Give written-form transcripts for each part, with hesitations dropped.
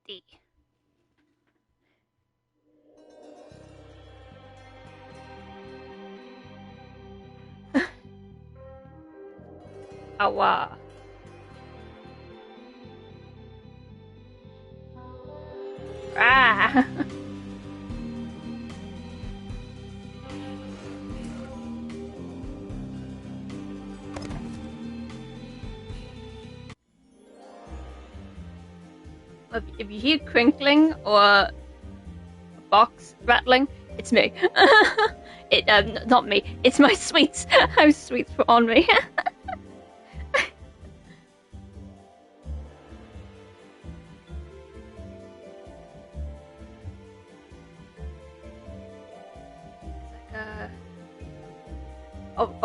D. Awa. Ah. If you hear crinkling or a box rattling, it's me. Not me. It's my sweets. I have sweets on me.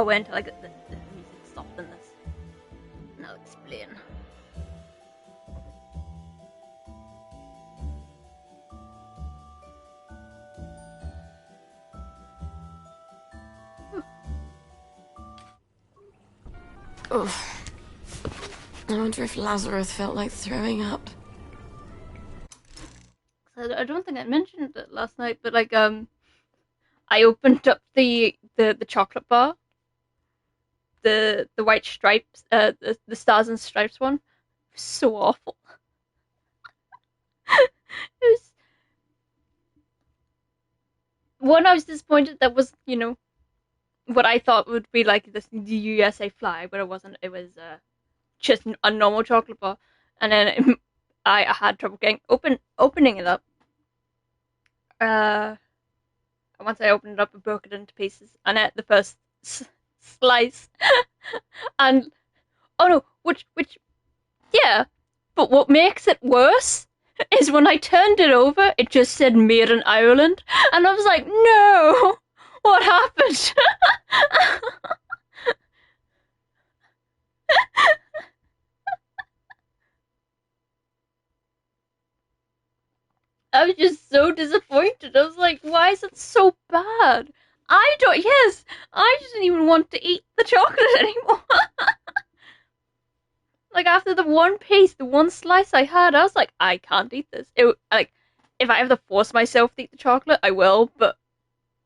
Wait until I get the music stopped in this. And I'll explain. Oh, I wonder if Lazarus felt like throwing up. I don't think I mentioned it last night, but like I opened up the chocolate bar, the white stripes, the stars and stripes one. It was so awful. It was one. I was disappointed that was what I thought would be like the USA flag, but it wasn't. It was just a normal chocolate bar, and then I had trouble getting opening it up. Once I opened it up, I broke it into pieces, and ate the first slice, and oh no, which yeah, but what makes it worse is when I turned it over, it just said "Made in Ireland," and I was like, no, what happened? I was just so disappointed. I was like, why is it so bad? I didn't even want to eat the chocolate anymore. Like, after the one piece, the one slice I had, I was like, I can't eat this. If I have to force myself to eat the chocolate, I will, but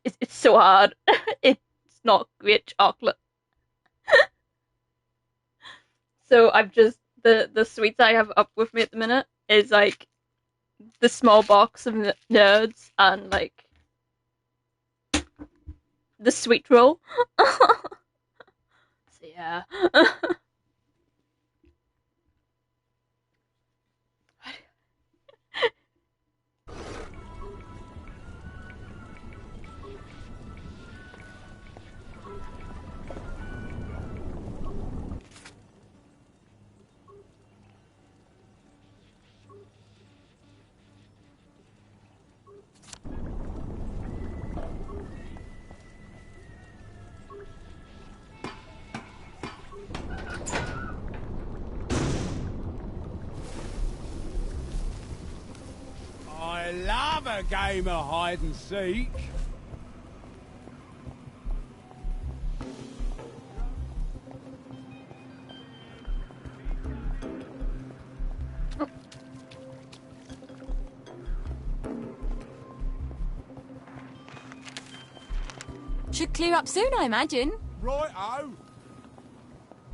it's so hard. It's not great chocolate. So I've just, the sweets I have up with me at the minute is like the small box of nerds and like the sweet roll. So yeah. I love a game of hide and seek. Should clear up soon, I imagine. Right-o.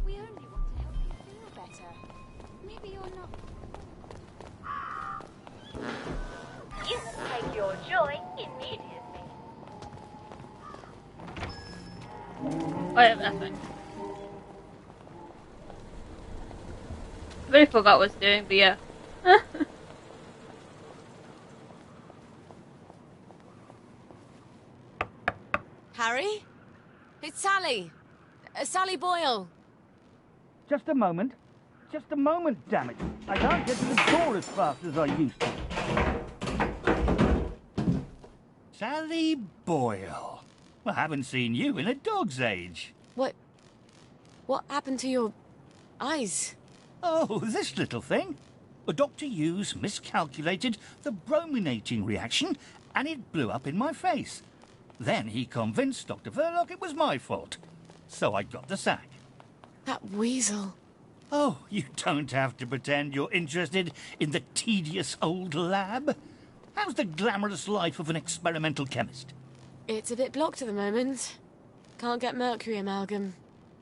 We only want to help you feel better. Maybe you're not... You can take your joy immediately. Oh yeah, that's fine. I really forgot what I was doing, but yeah. Harry? It's Sally. Sally Boyle. Just a moment. Just a moment, damn it. I can't get to the door as fast as I used to. Sally Boyle. Well, I haven't seen you in a dog's age. What happened to your eyes? Oh, this little thing. Dr. Hughes miscalculated the brominating reaction, and it blew up in my face. Then he convinced Dr. Verloc it was my fault. So I got the sack. That weasel. Oh, you don't have to pretend you're interested in the tedious old lab. How's the glamorous life of an experimental chemist? It's a bit blocked at the moment. Can't get mercury amalgam.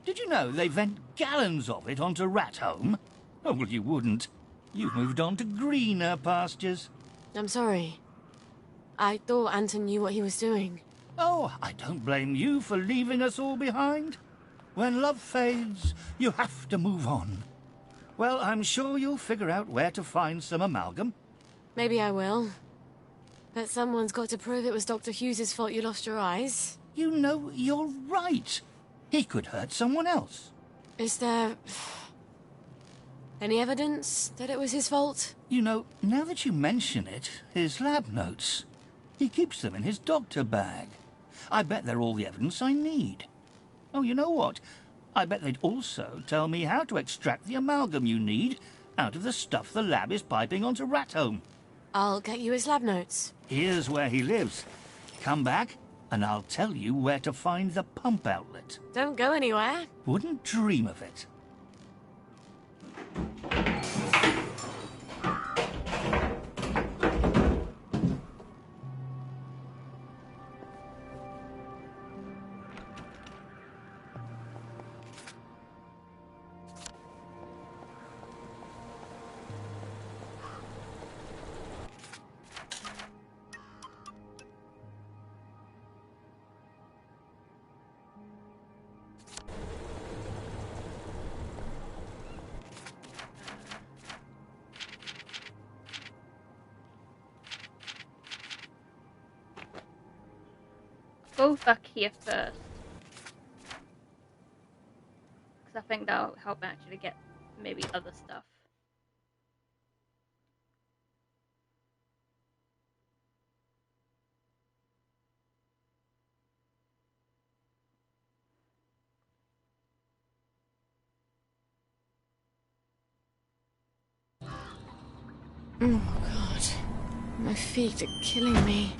Did you know they vent gallons of it onto Rat Home? Oh, well, you wouldn't. You've moved on to greener pastures. I'm sorry. I thought Anton knew what he was doing. Oh, I don't blame you for leaving us all behind. When love fades, you have to move on. Well, I'm sure you'll figure out where to find some amalgam. Maybe I will. But someone's got to prove it was Dr. Hughes's fault you lost your eyes. You know, you're right. He could hurt someone else. Is there any evidence that it was his fault? You know, now that you mention it, his lab notes. He keeps them in his doctor bag. I bet they're all the evidence I need. Oh, you know what? I bet they'd also tell me how to extract the amalgam you need out of the stuff the lab is piping onto Rat Home. I'll get you his lab notes. Here's where he lives. Come back, and I'll tell you where to find the pump outlet. Don't go anywhere. Wouldn't dream of it. Go back here first. Because I think that'll help me actually get maybe other stuff. Oh, God. My feet are killing me.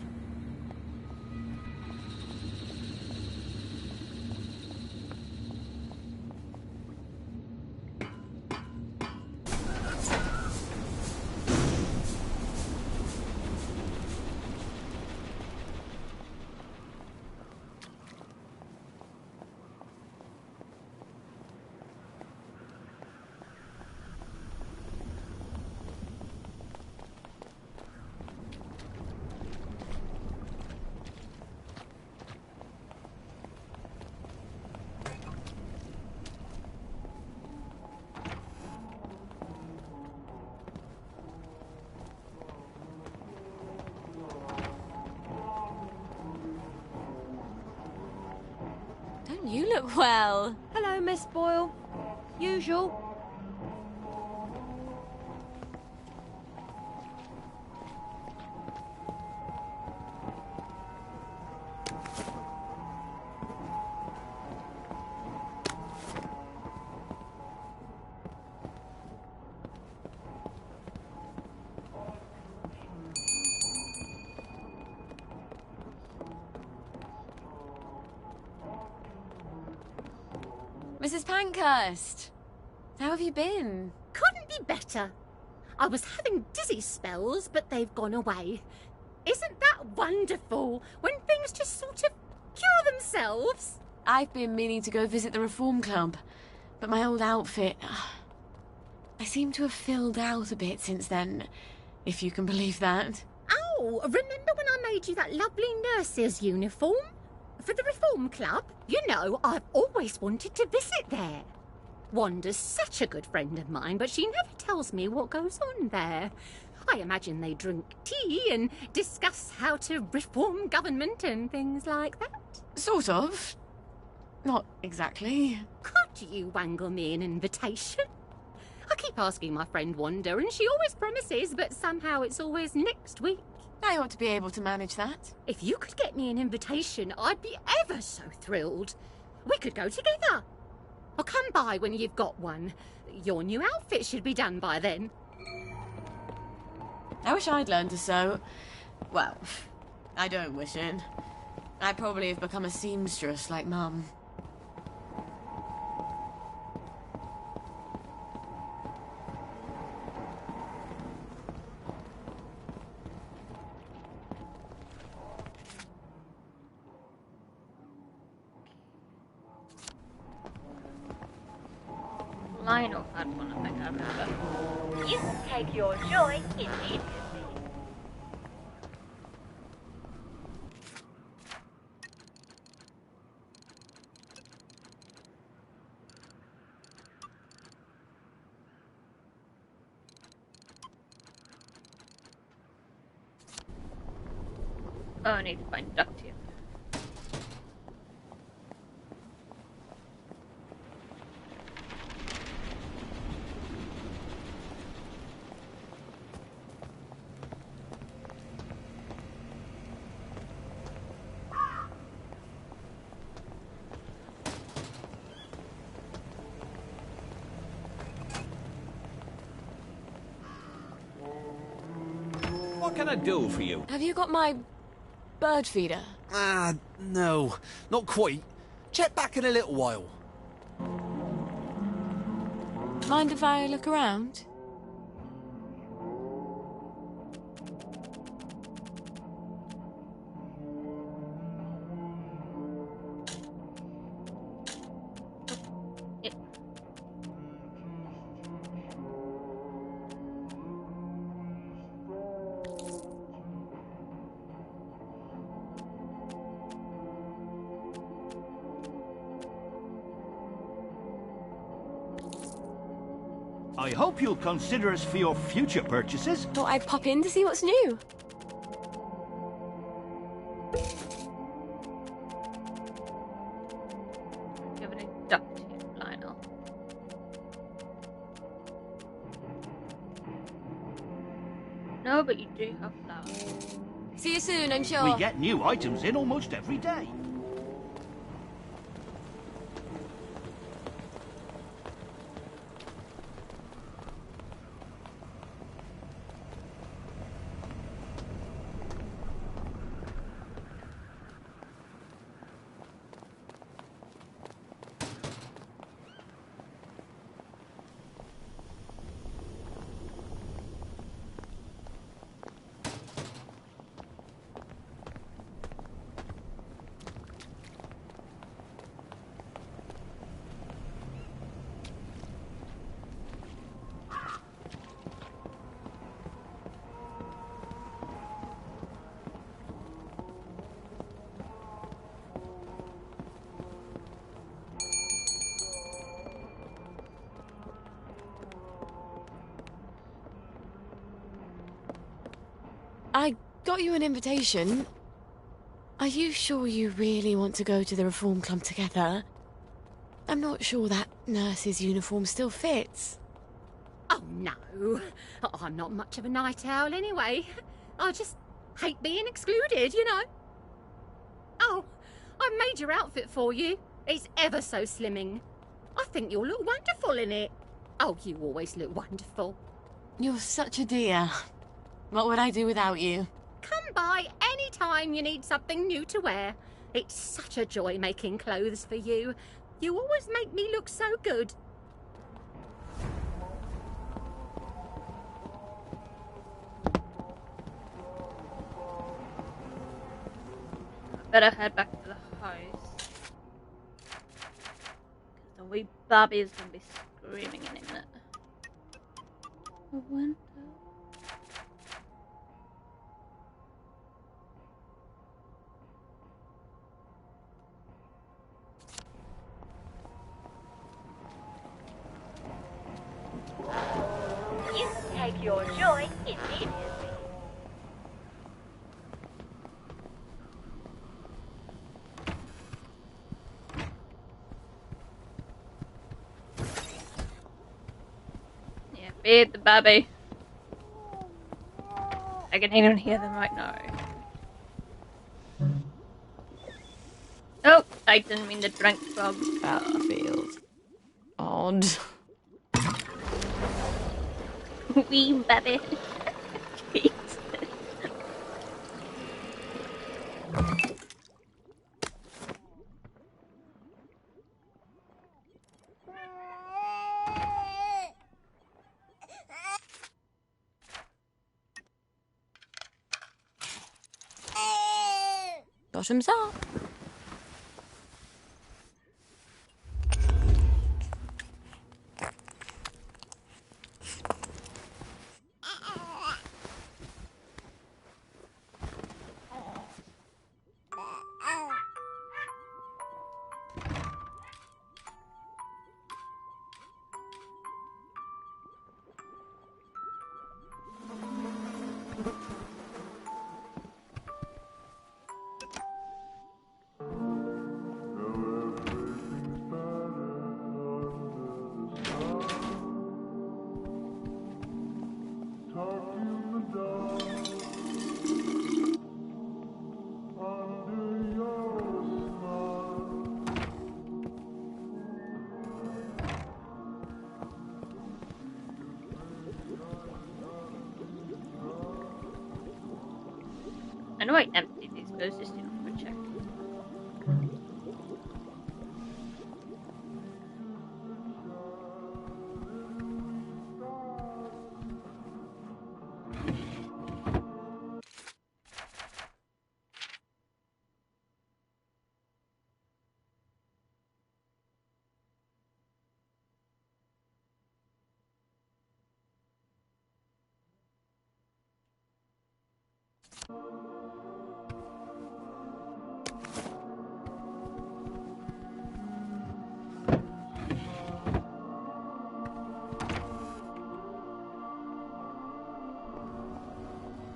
You look well. Hello, Miss Boyle. Usual. Mrs. Pankhurst, how have you been? Couldn't be better. I was having dizzy spells, but they've gone away. Isn't that wonderful when things just sort of cure themselves? I've been meaning to go visit the Reform Club, but my old outfit... I seem to have filled out a bit since then, if you can believe that. Oh, remember when I made you that lovely nurse's uniform? For the Reform Club? You know, I've always wanted to visit there. Wanda's such a good friend of mine, but she never tells me what goes on there. I imagine they drink tea and discuss how to reform government and things like that. Sort of. Not exactly. Could you wangle me an invitation? I keep asking my friend Wanda, and she always promises, but somehow it's always next week. I ought to be able to manage that. If you could get me an invitation, I'd be ever so thrilled. We could go together. I'll come by when you've got one. Your new outfit should be done by then. I wish I'd learned to sew. Well, I don't wish it. I probably have become a seamstress like Mum. Lionel had one, I think I remember. You can take your joy immediately. Oh, I need to find duct tape. What can I do for you? Have you got my bird feeder? No, not quite. Check back in a little while. Mind if I look around? I hope you'll consider us for your future purchases. Thought I'd pop in to see what's new. Give it a duct tape, Lionel. No, but you do have flowers. See you soon, I'm sure. We get new items in almost every day. I got you an invitation. Are you sure you really want to go to the Reform Club together? I'm not sure that nurse's uniform still fits. Oh, no. I'm not much of a night owl anyway. I just hate being excluded, you know. Oh, I made your outfit for you. It's ever so slimming. I think you'll look wonderful in it. Oh, you always look wonderful. You're such a dear. What would I do without you? Come by any time you need something new to wear. It's such a joy making clothes for you. You always make me look so good. Better head back to the house. Because the wee Bobby is going to be screaming any minute. A window. You can take your joy immediately. Yeah, feed the baby. I can even hear them right now. Oh, I didn't mean to drink from Battlefield. Odd. wee baby. Bottoms up. quite empty, these places, you know, for check.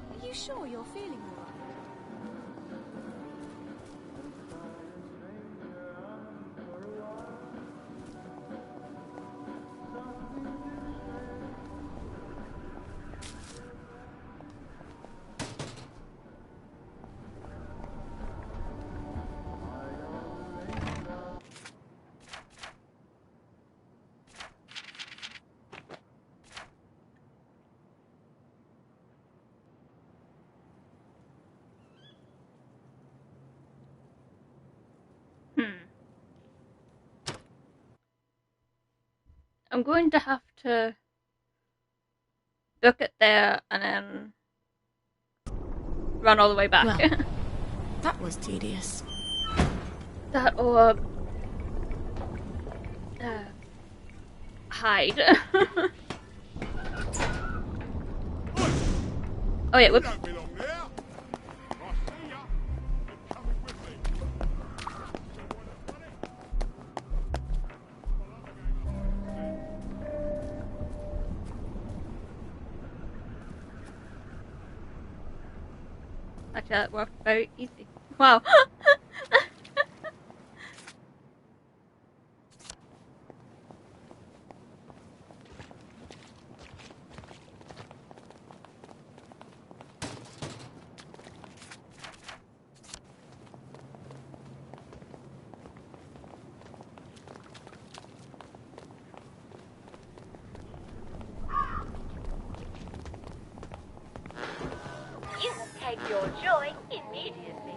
Are you sure you're feeling all right? I'm going to have to book it there and then run all the way back. Well, that was tedious. That or hide. Oh yeah, whoops. Don't belong there. I see ya. You're coming with me. Actually, that worked very easy. Wow. You will take your joy immediately.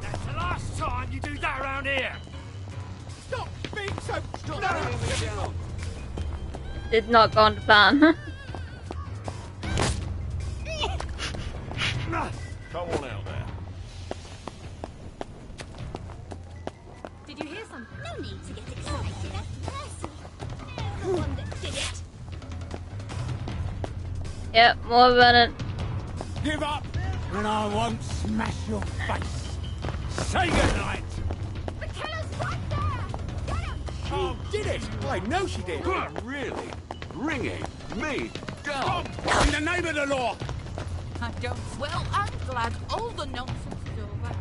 That's the last time you do that around here. Stop being so... No. Did not go on to plan. Come on out there. Did you hear something? No need to get excited. That's Mercy. The one that did it. Yep, more running. Give up, and I won't smash your face. Say goodnight. The killer's right there. Get him. Oh, did it? I know she did. Really? Ringing me down? In the name of the law. I don't. Well, I'm glad all the nonsense is over.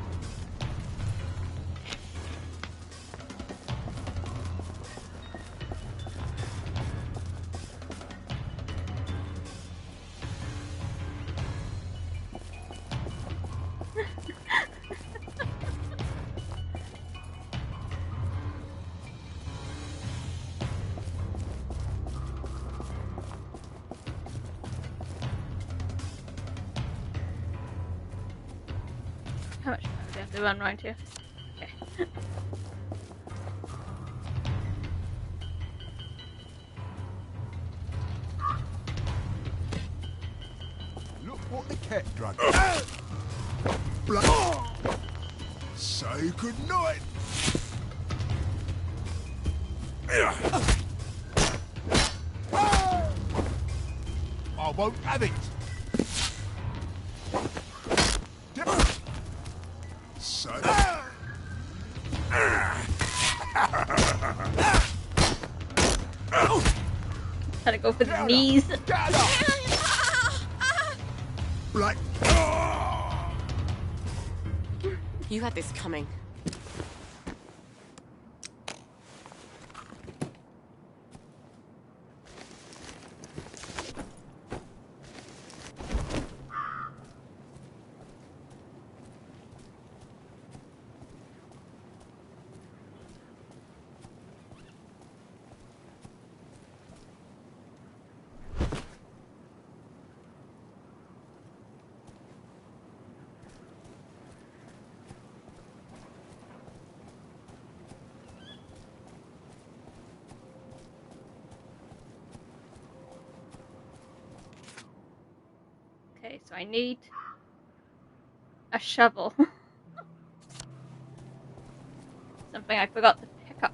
How much time do we have to run right here? Okay. Look what the cat drug. Say goodnight. I won't have it. So. Trying to go for the knees. Right. You had this coming. Okay, so I need a shovel. Something I forgot to pick up.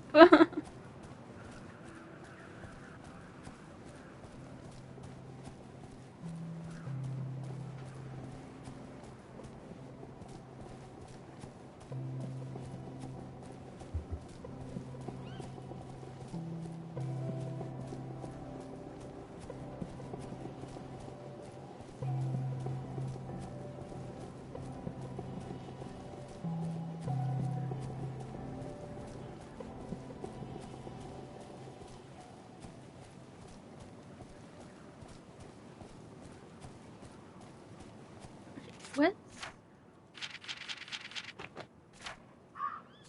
What?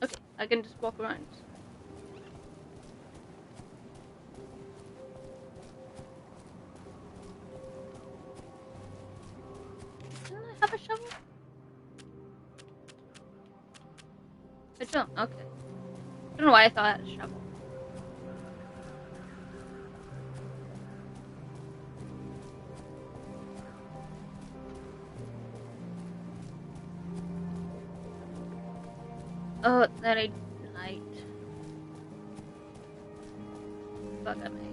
Okay, I can just walk around. Didn't I have a shovel? I don't. Okay. I don't know why I thought I had a shovel. Oh, that I light. Bugger me.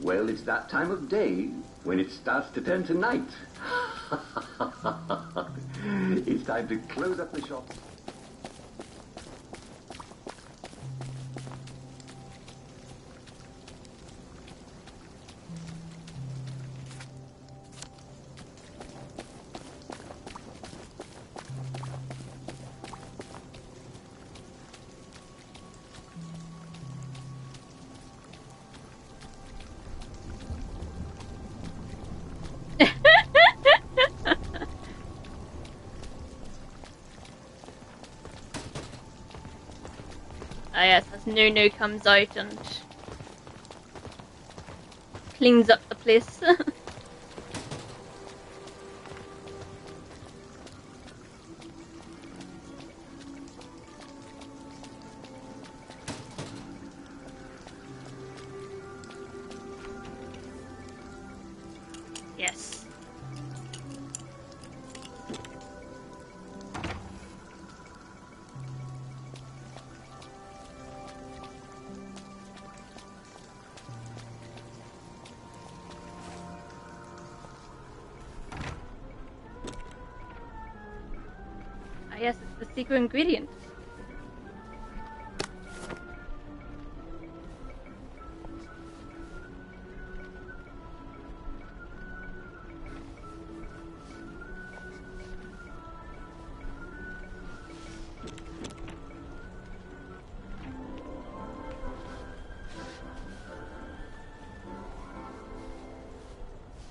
Well, it's that time of day when it starts to turn to night. It's time to close up the shop. Yes, as Nunu comes out and cleans up the place. yes, it's the secret ingredient.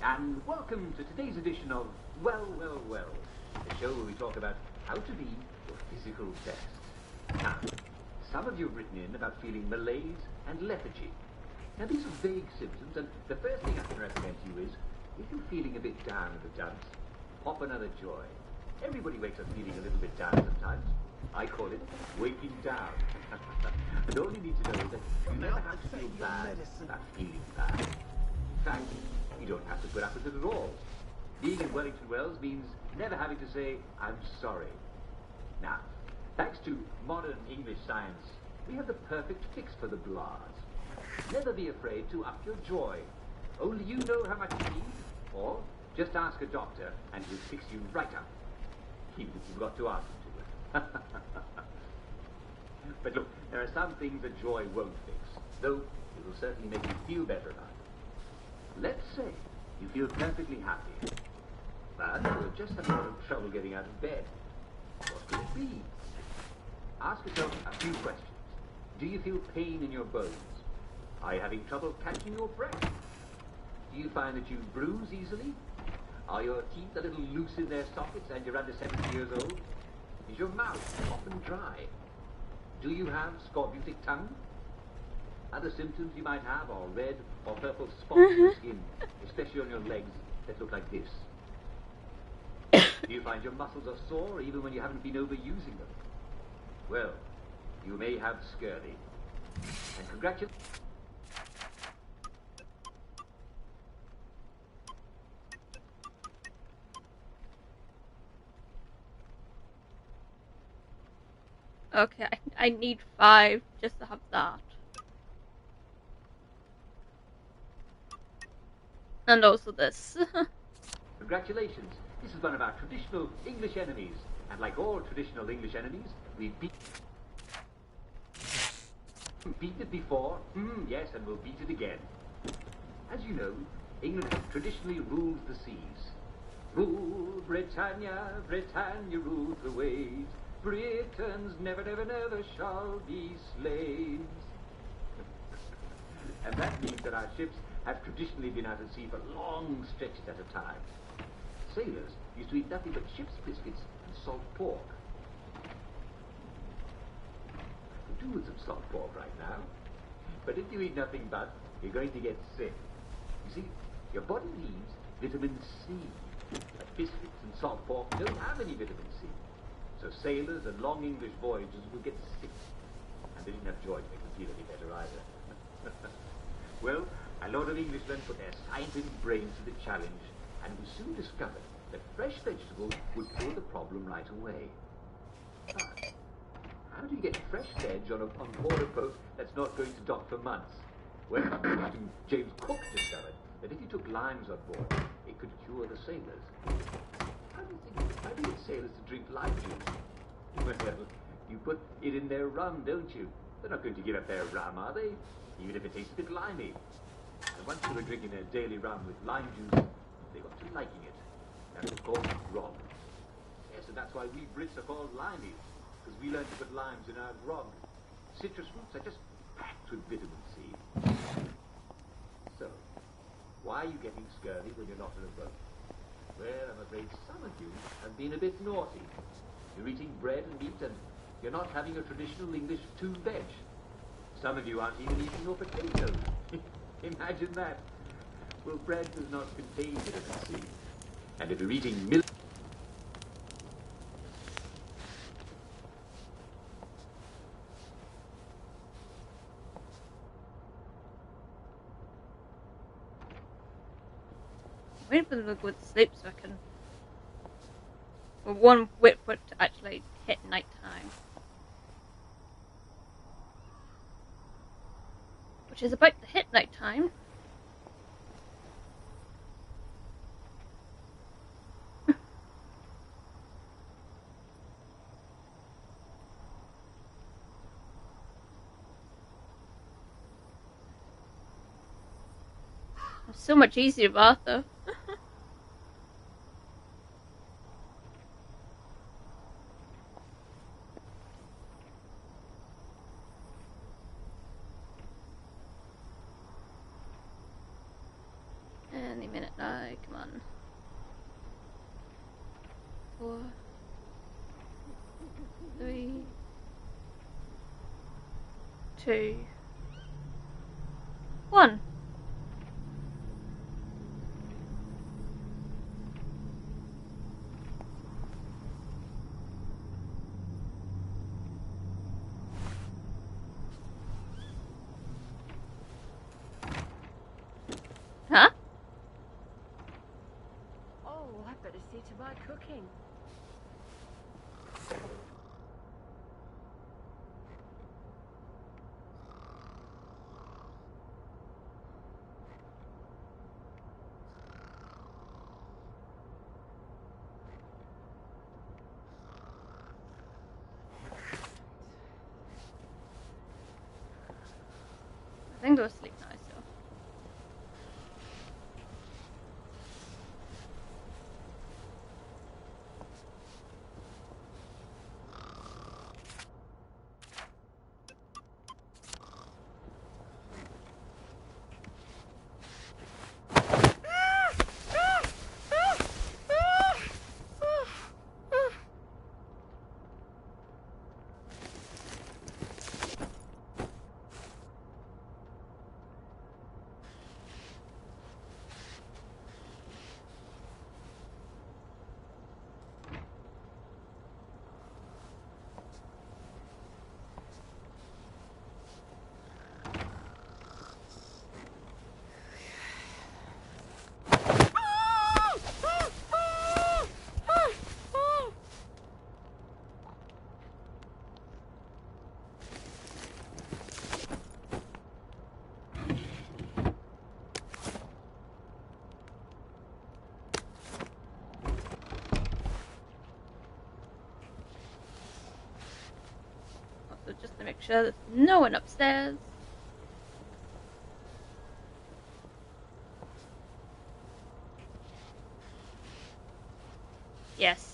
And welcome to today's edition of Well, Well, Well, the show where we talk about how to be your physical best. Now, some of you have written in about feeling malaise and lethargy. Now, these are vague symptoms, and the first thing I can recommend to you is, if you're feeling a bit down in the dumps, pop another joy. Everybody wakes up feeling a little bit down sometimes. I call it waking down. And all you need to know is that you never have to feel bad about feeling bad. In fact, you don't have to put up with it at all. Being in Wellington Wells means never having to say, I'm sorry. Now, thanks to modern English science, we have the perfect fix for the blahs. Never be afraid to up your joy. Only you know how much you need, or just ask a doctor and he'll fix you right up. Even if you've got to ask him to. But look, there are some things that joy won't fix, though it will certainly make you feel better about it. Let's say you feel perfectly happy, but you're just having a little trouble getting out of bed. What could it be? Ask yourself a few questions. Do you feel pain in your bones? Are you having trouble catching your breath? Do you find that you bruise easily? Are your teeth a little loose in their sockets and you're under 70 years old? Is your mouth often dry? Do you have scorbutic tongue? Other symptoms you might have are red or purple spots on your skin, especially on your legs that look like this. Do you find your muscles are sore even when you haven't been overusing them? Well, you may have scurvy. And congratulations. Okay, I need 5 just to have that. And also this. Congratulations. This is one of our traditional English enemies. And like all traditional English enemies, we've beaten it before. Yes, and we'll beat it again. As you know, England has traditionally ruled the seas. Rule, Britannia, Britannia, rule the waves. Britons never, never, never shall be slaves. And that means that our ships have traditionally been out at sea for long stretches at a time. Sailors used to eat nothing but ship's biscuits and salt pork. I could do with some salt pork right now. But if you eat nothing but, you're going to get sick. You see, your body needs vitamin C. But biscuits and salt pork don't have any vitamin C. So sailors and long English voyagers will get sick. And they didn't have joy to make them feel any better either. Well, a lot of Englishmen put their scientific brains to the challenge, and it was soon discovered that fresh vegetables would cure the problem right away. But how do you get fresh veg on board a boat that's not going to dock for months? Well, Captain James Cook discovered that if you took limes on board, it could cure the sailors. How do you get sailors to drink lime juice? Well, you put it in their rum, don't you? They're not going to give up their rum, are they? Even if it tastes a bit limey. And once they were drinking their daily rum with lime juice, they got to liking it. That's of course grog. Yes, and that's why we Brits are called limeys, because we learned to put limes in our grog. Citrus fruits are just packed with vitamin C. So, why are you getting scurvy when you're not in a boat? Well, I'm afraid some of you have been a bit naughty. You're eating bread and meat, and you're not having a traditional English tube veg. Some of you aren't even eating your potatoes. Imagine that. Well, bread does not contain vitamin C. And if you're eating milk... Wait for the good sleep so I can... Well, one wait for it to actually hit night time. Which is about to hit night time. so much easier with Arthur. Any minute now, come on. 4, 3, 2, 1. Huh? Oh, I better see to my cooking. I think go to sleep now, so. Also, just to make sure there's no one upstairs. Yes.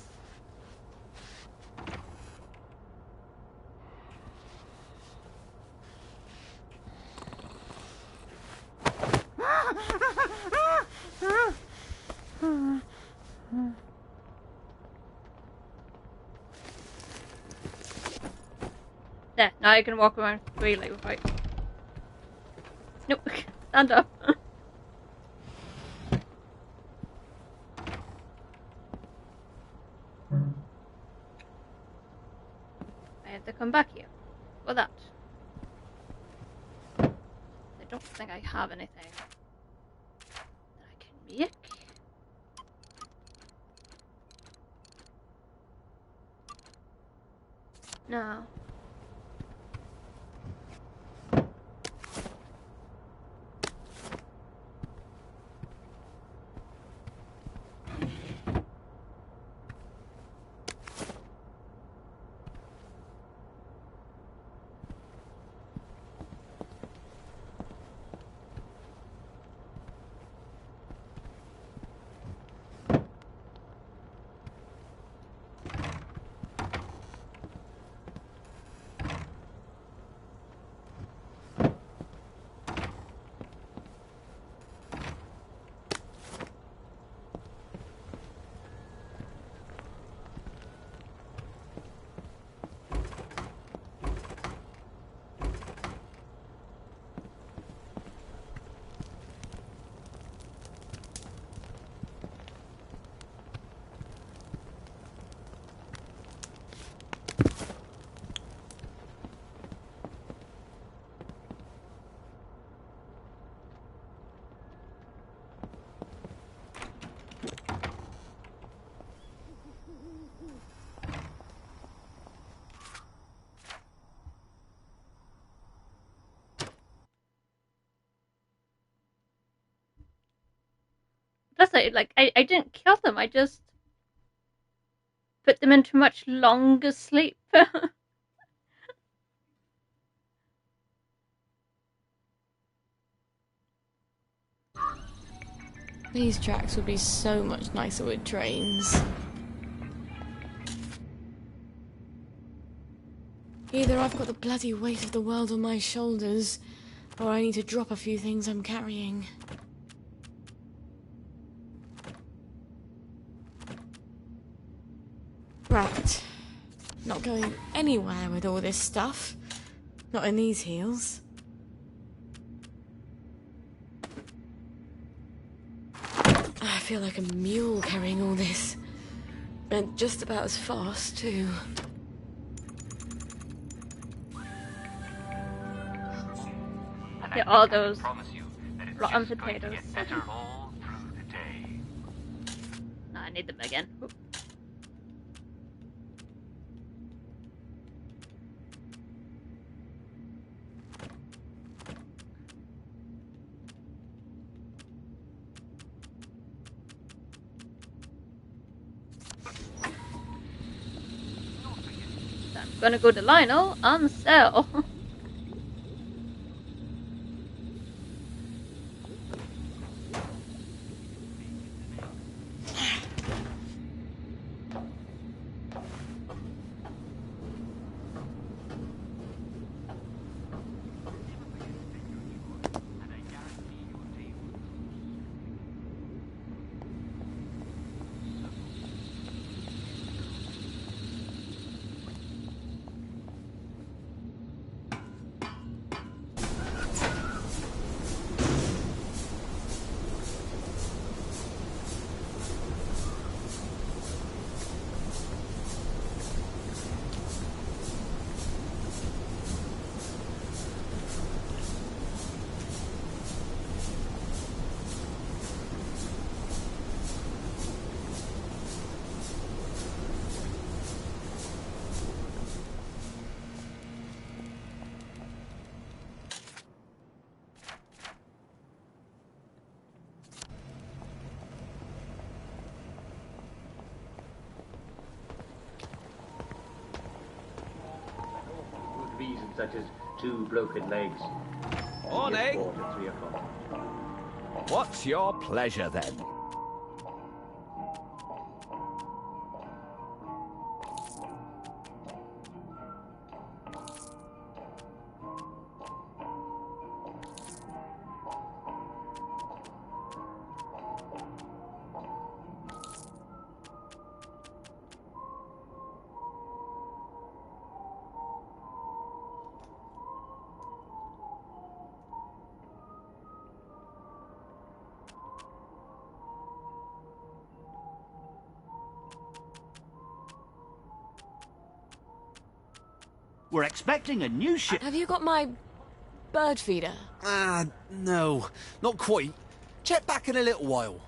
There, now you can walk around freely without... Nope, stand up. I have to come back here for that. I don't think I have anything that I can make. No. That's it, like, I didn't kill them, I just put them into much longer sleep. These tracks would be so much nicer with trains. Either I've got the bloody weight of the world on my shoulders, or I need to drop a few things I'm carrying. Right. Not going anywhere with all this stuff. Not in these heels. I feel like a mule carrying all this. And just about as fast, too. Get all those rotten potatoes. No, I need them again. Oop. I'm gonna go to Lionel and sell. Reasons such as 2 broken legs. Morning. 4 to 3 o'clock. What's your pleasure then? We're expecting a new ship. Have you got my bird feeder? No, not quite. Check back in a little while.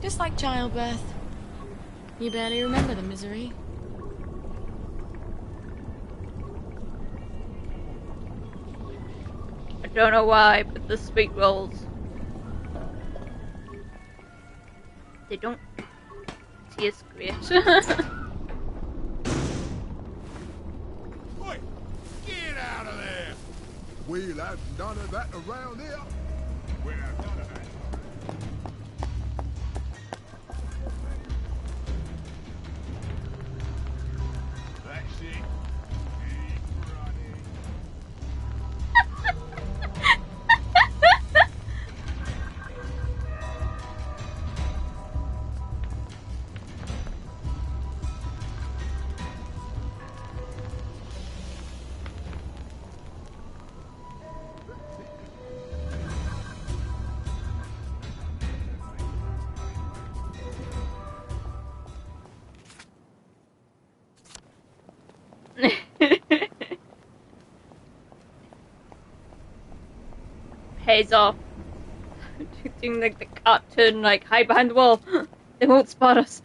Just like childbirth. You barely remember the misery. I don't know why, but the sweet rolls, they don't taste great. Oi! Get out of there! We'll have none of that around here. We'll have none of that. That's it. Keep running. heads off. Doing like the cartoon, like hide behind the wall. They won't spot us.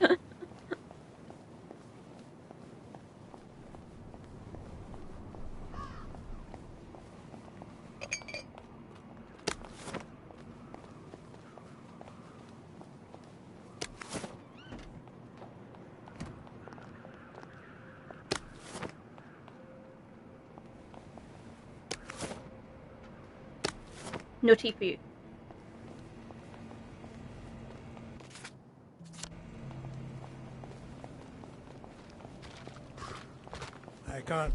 No tea for you. I can't.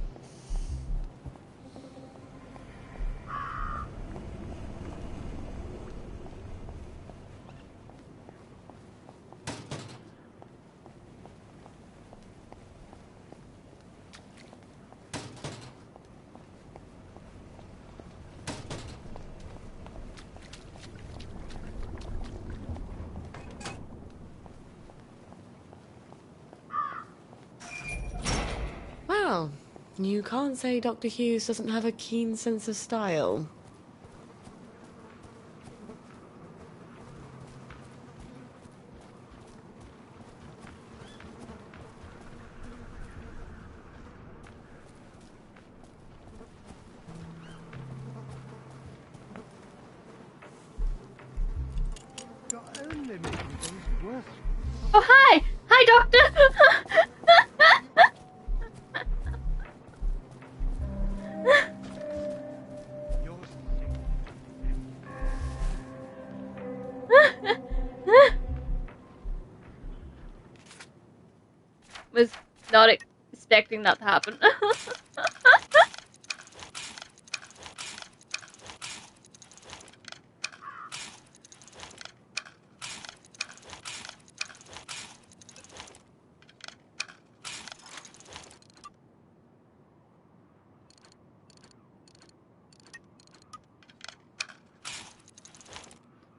Well, you can't say Dr. Hughes doesn't have a keen sense of style. Oh, hi! Hi, Doctor! Was not expecting that to happen.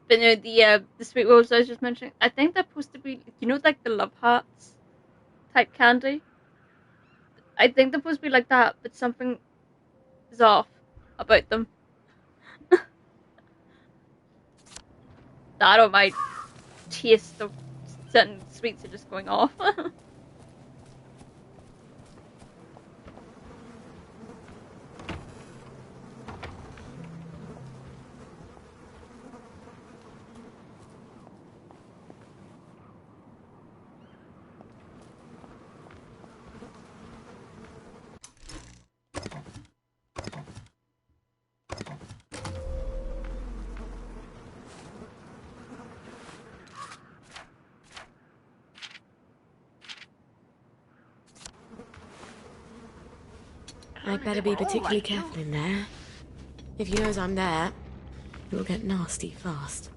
But no, the sweet rolls I was just mentioning, I think they're supposed to be, you know, like the Love Hearts type candy. I think they're supposed to be like that, but something is off about them. That or my taste of certain sweets are just going off. I'd better be particularly careful in there. If he knows I'm there, it'll get nasty fast.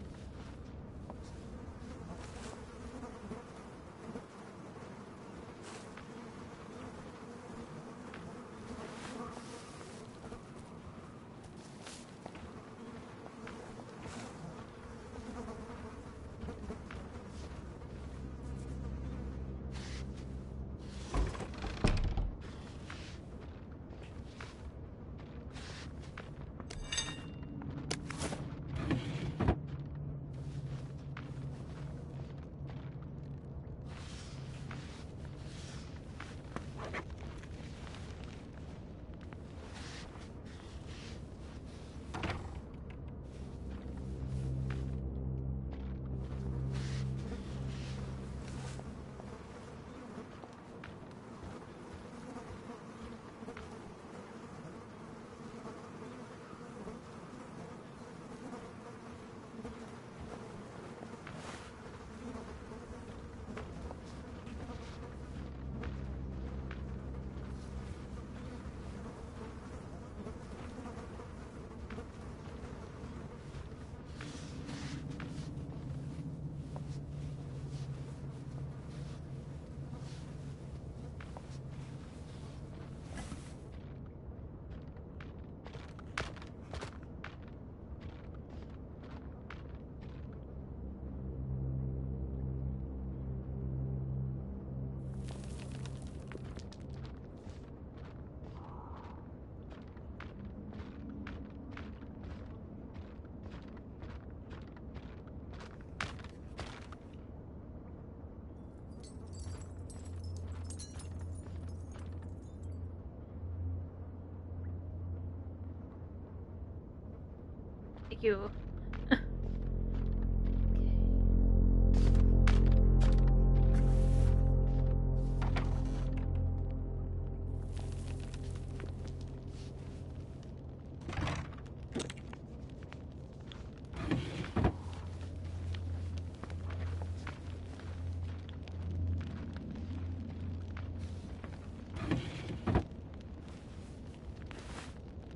Thank you.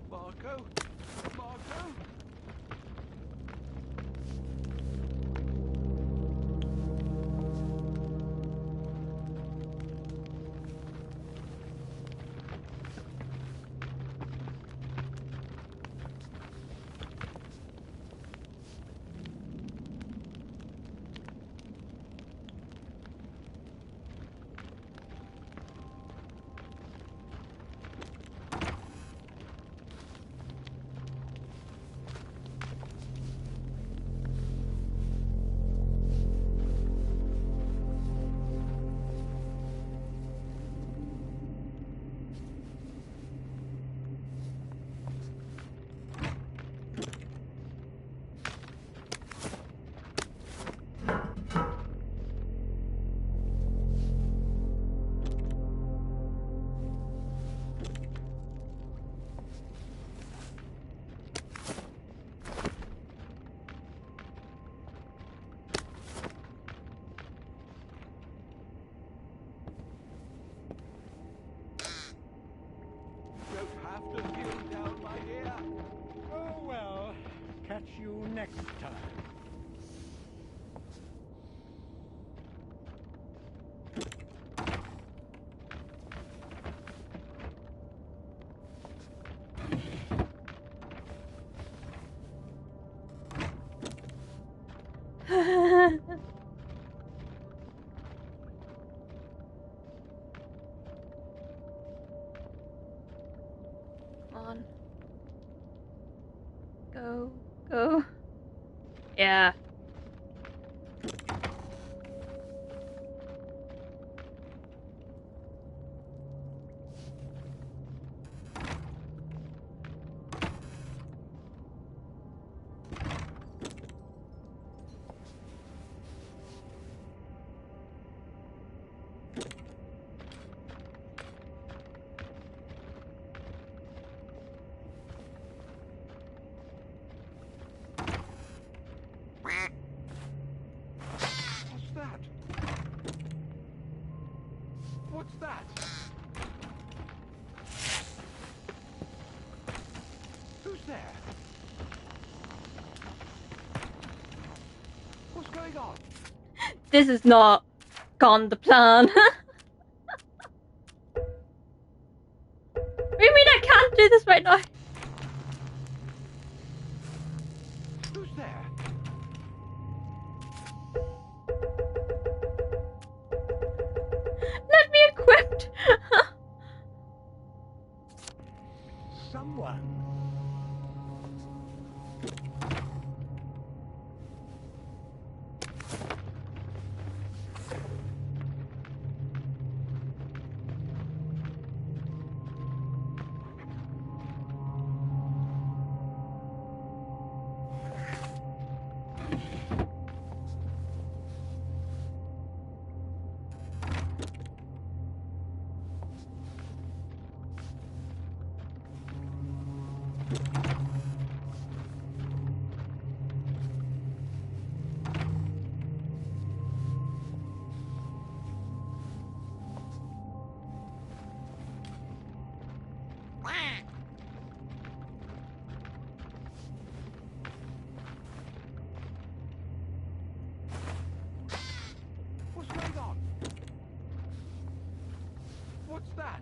Marco? Marco? Have to kneel down, my dear. Oh well, catch you next time. Come on. Go, go. Yeah. What's that? What's that? Who's there? What's going on? This is not gone the plan. What do you mean I can't do this right now? Who's there? Let me equipped. Someone. What's going on? What's that?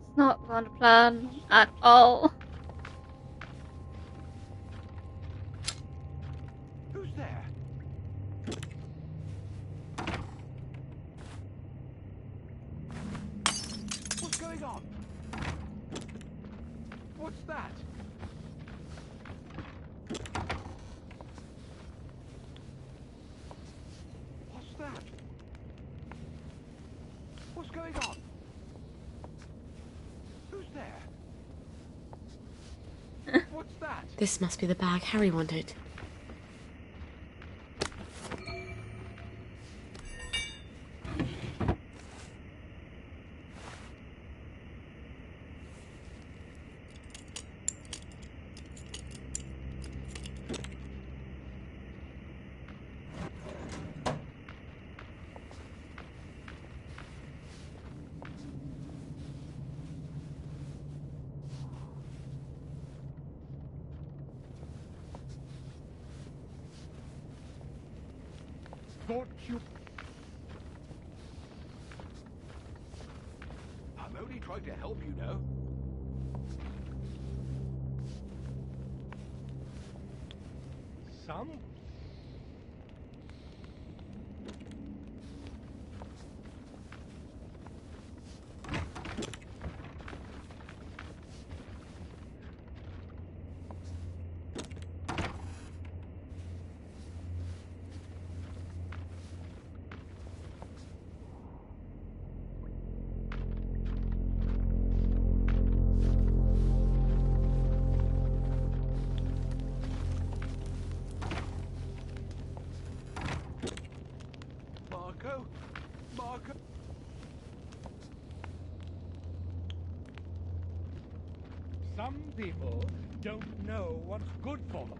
It's not gone to plan at all. Who's there? What's going on? What's that? What's that? What's going on? Who's there? What's that? This must be the bag Harry wanted. Thought you... I'm only trying to help, you know. Some? Marco? Some people don't know what's good for them.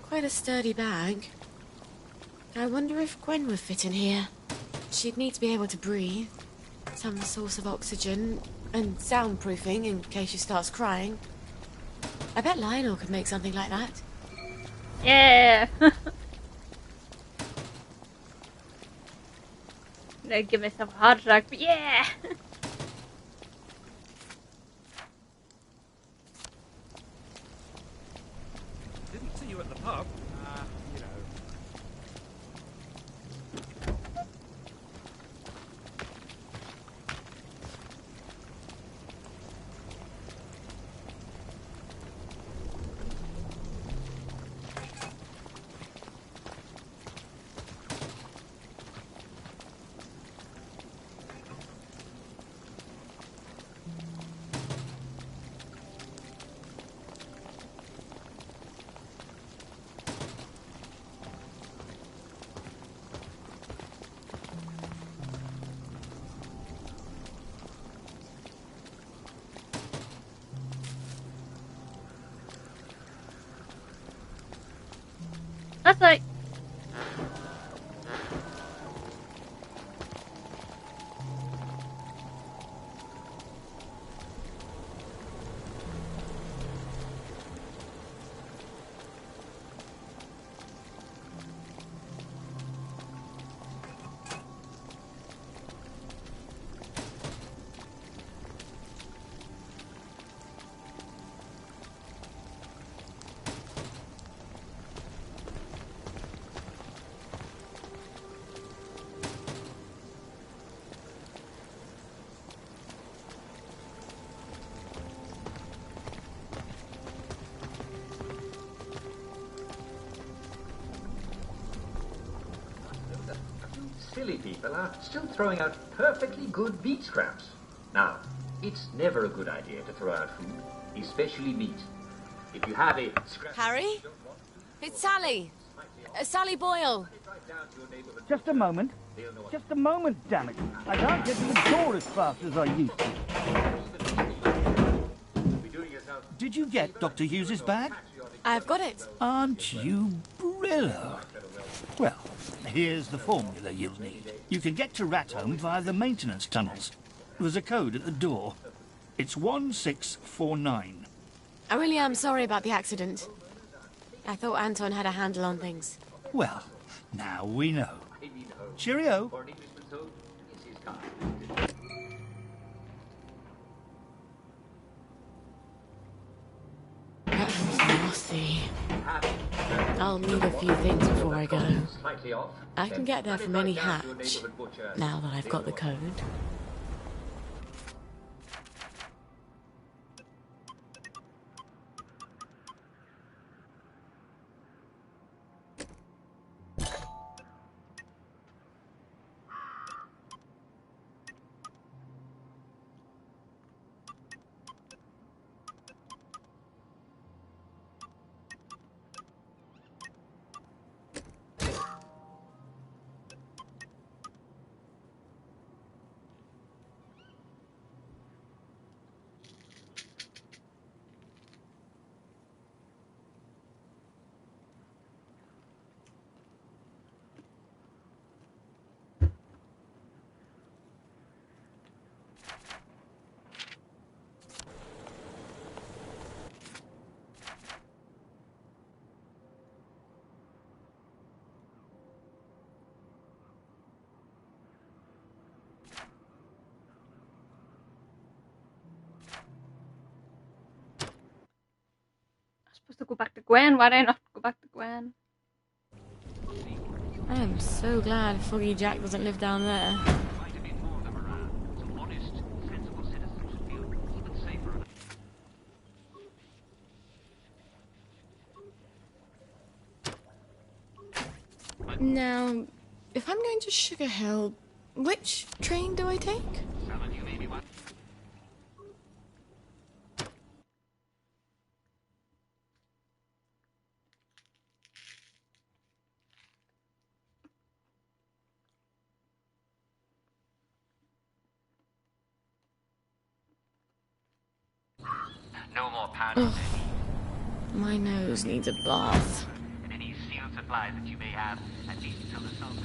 Quite a sturdy bag. I wonder if Gwen would fit in here. She'd need to be able to breathe, some source of oxygen, and soundproofing in case she starts crying. I bet Lionel could make something like that. Yeah! I'm gonna give myself a heart attack, but yeah! Didn't see you at the pub. You know. That's like... Silly people are still throwing out perfectly good meat scraps. Now, it's never a good idea to throw out food, especially meat. If you have a scrap... Harry? It's Sally. Sally Boyle. Just a moment. Just a moment, damn it. I can't get to the door as fast as I used to. Did you get Dr. Hughes's bag? I've got it. Aren't you Brillo? Well, here's the formula you'll need. You can get to Rathome via the maintenance tunnels. There's a code at the door. It's 1649. I really am sorry about the accident. I thought Anton had a handle on things. Well, now we know. Cheerio. That was nasty. I'll need a few things before I go. Slightly off. I can get there from any hatch, now that I've got the code. Supposed to go back to Gwen. Why did I not go back to Gwen? I am so glad Foggy Jack doesn't live down there. Now, if I'm going to Sugar Hill, which train do I take? No more powder. My nose needs a bath. And any sealed supplies that you may have, at least until the summer.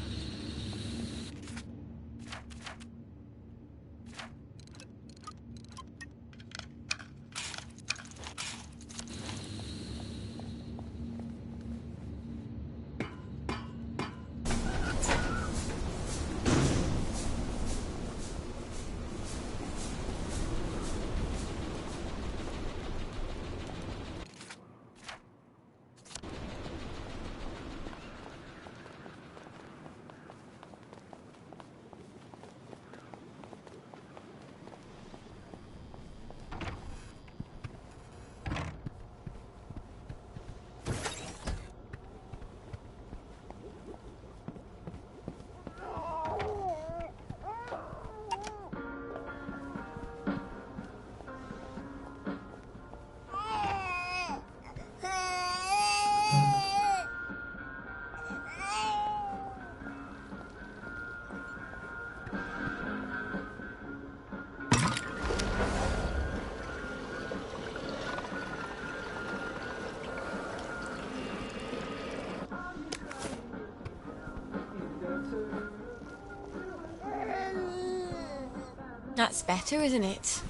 That's better, isn't it?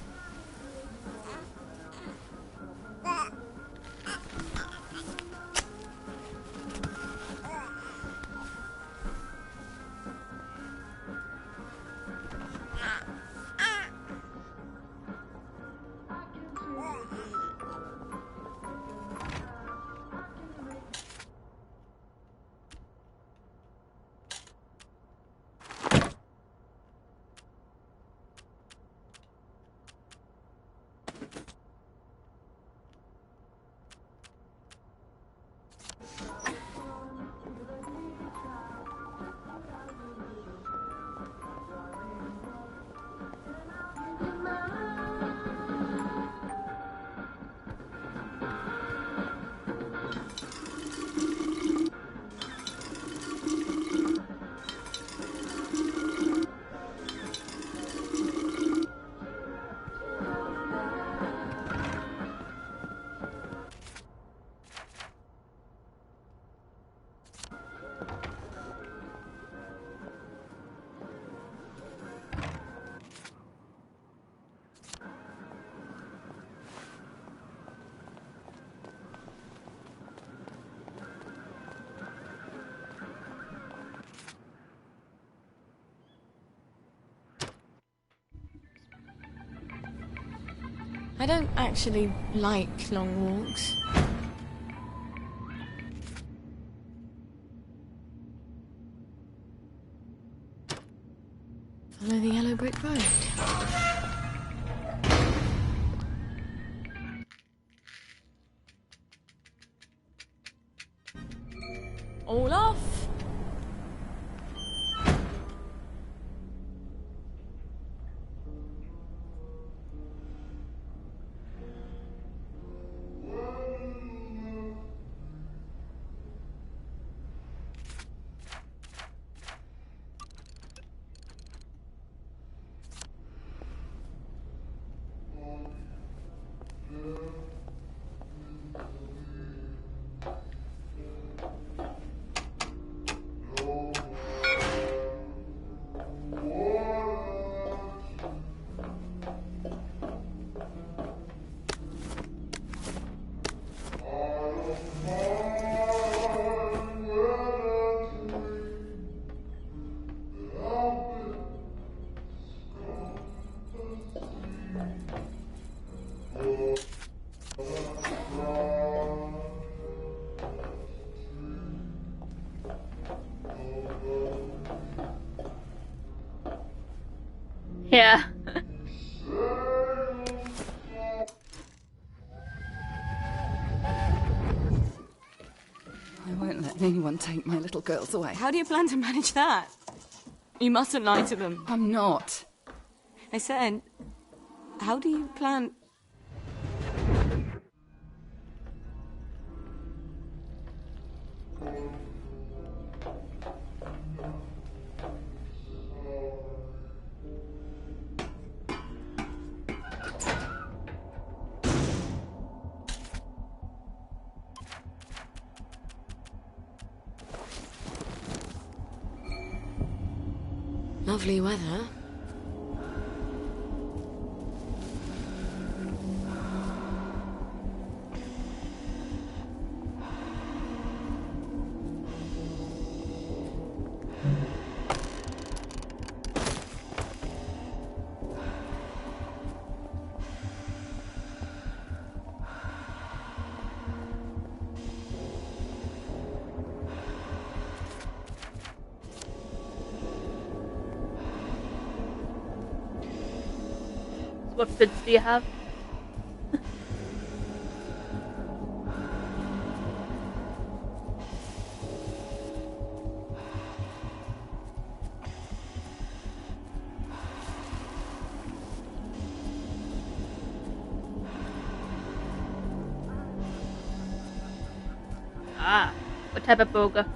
I don't actually like long walks. Follow the yellow brick road. All off. Yeah. I won't let anyone take my little girls away. How do you plan to manage that? You mustn't lie to them. I'm not. I said, how do you plan... Lovely weather. What fits do you have? Ah, what type of burger?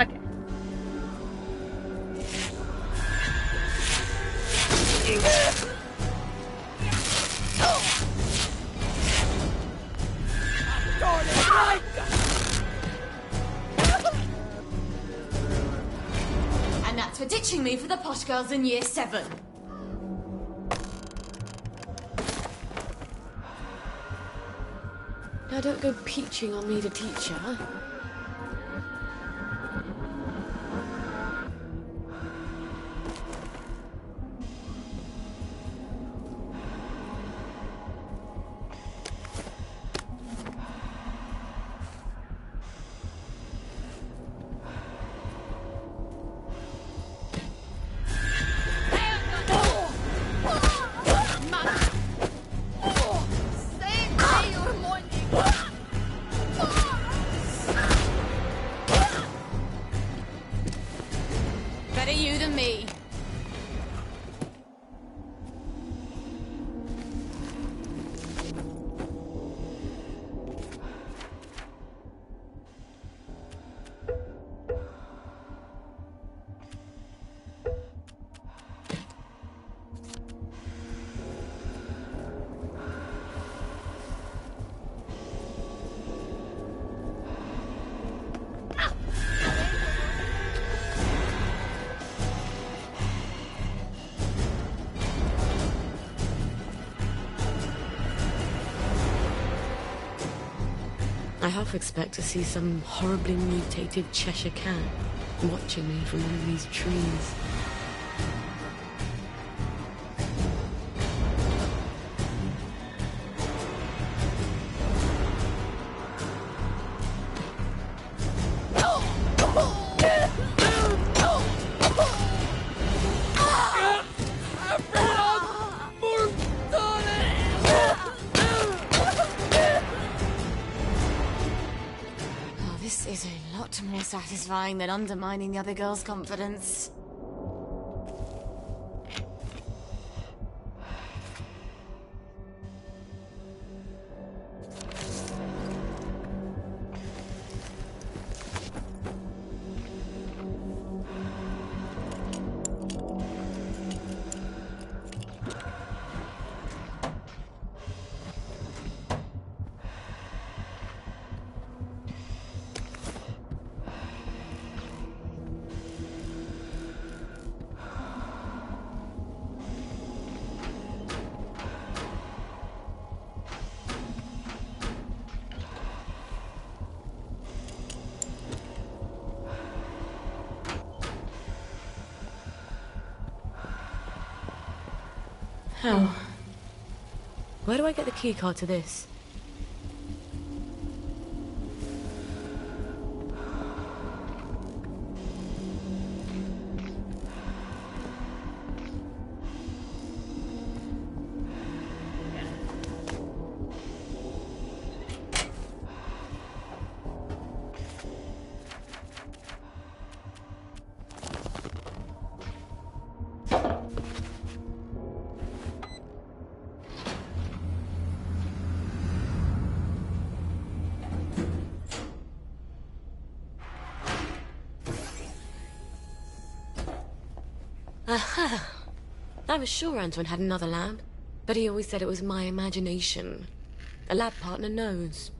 Okay. And that's for ditching me for the posh girls in year 7. Now don't go peaching on me, the teacher. I half expect to see some horribly mutated Cheshire cat watching me from one of these trees. This is a lot more satisfying than undermining the other girl's confidence. How? Where do I get the keycard to this? Aha! I was sure Antoine had another lab, but he always said it was my imagination. A lab partner knows.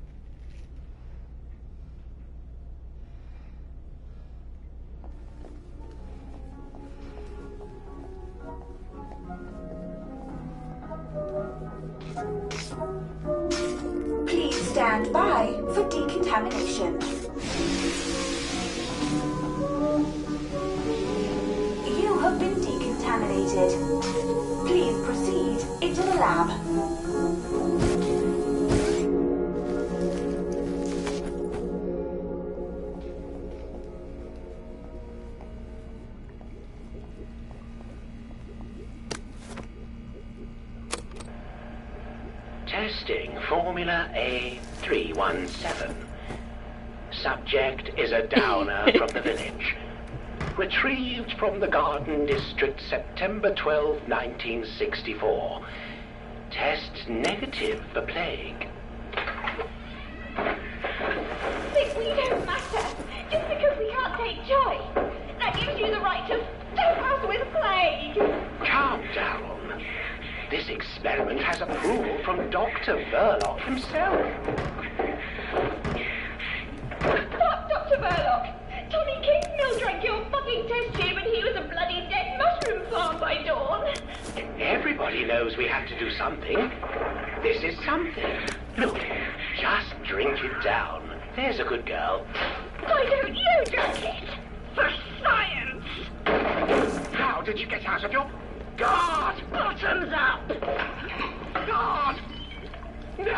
Please stand by for decontamination. You have been decontaminated. Please proceed into the lab. Testing Formula A317. Subject is a downer from the village. Retrieved from the Garden District, September 12, 1964. Test negative for plague. Think we don't matter, just because we can't take choice. That gives you the right to stamp us with plague. Calm down. This experiment has approval from Dr. Verloc himself. What, Dr. Verloc? Tommy Kingsmill drank your fucking test tube and he was a bloody dead mushroom farm by dawn. Everybody knows we have to do something. This is something. Look, just drink it down. There's a good girl. Why don't you drink it? For science! How did you get out of your guard? Bottoms up! God! No!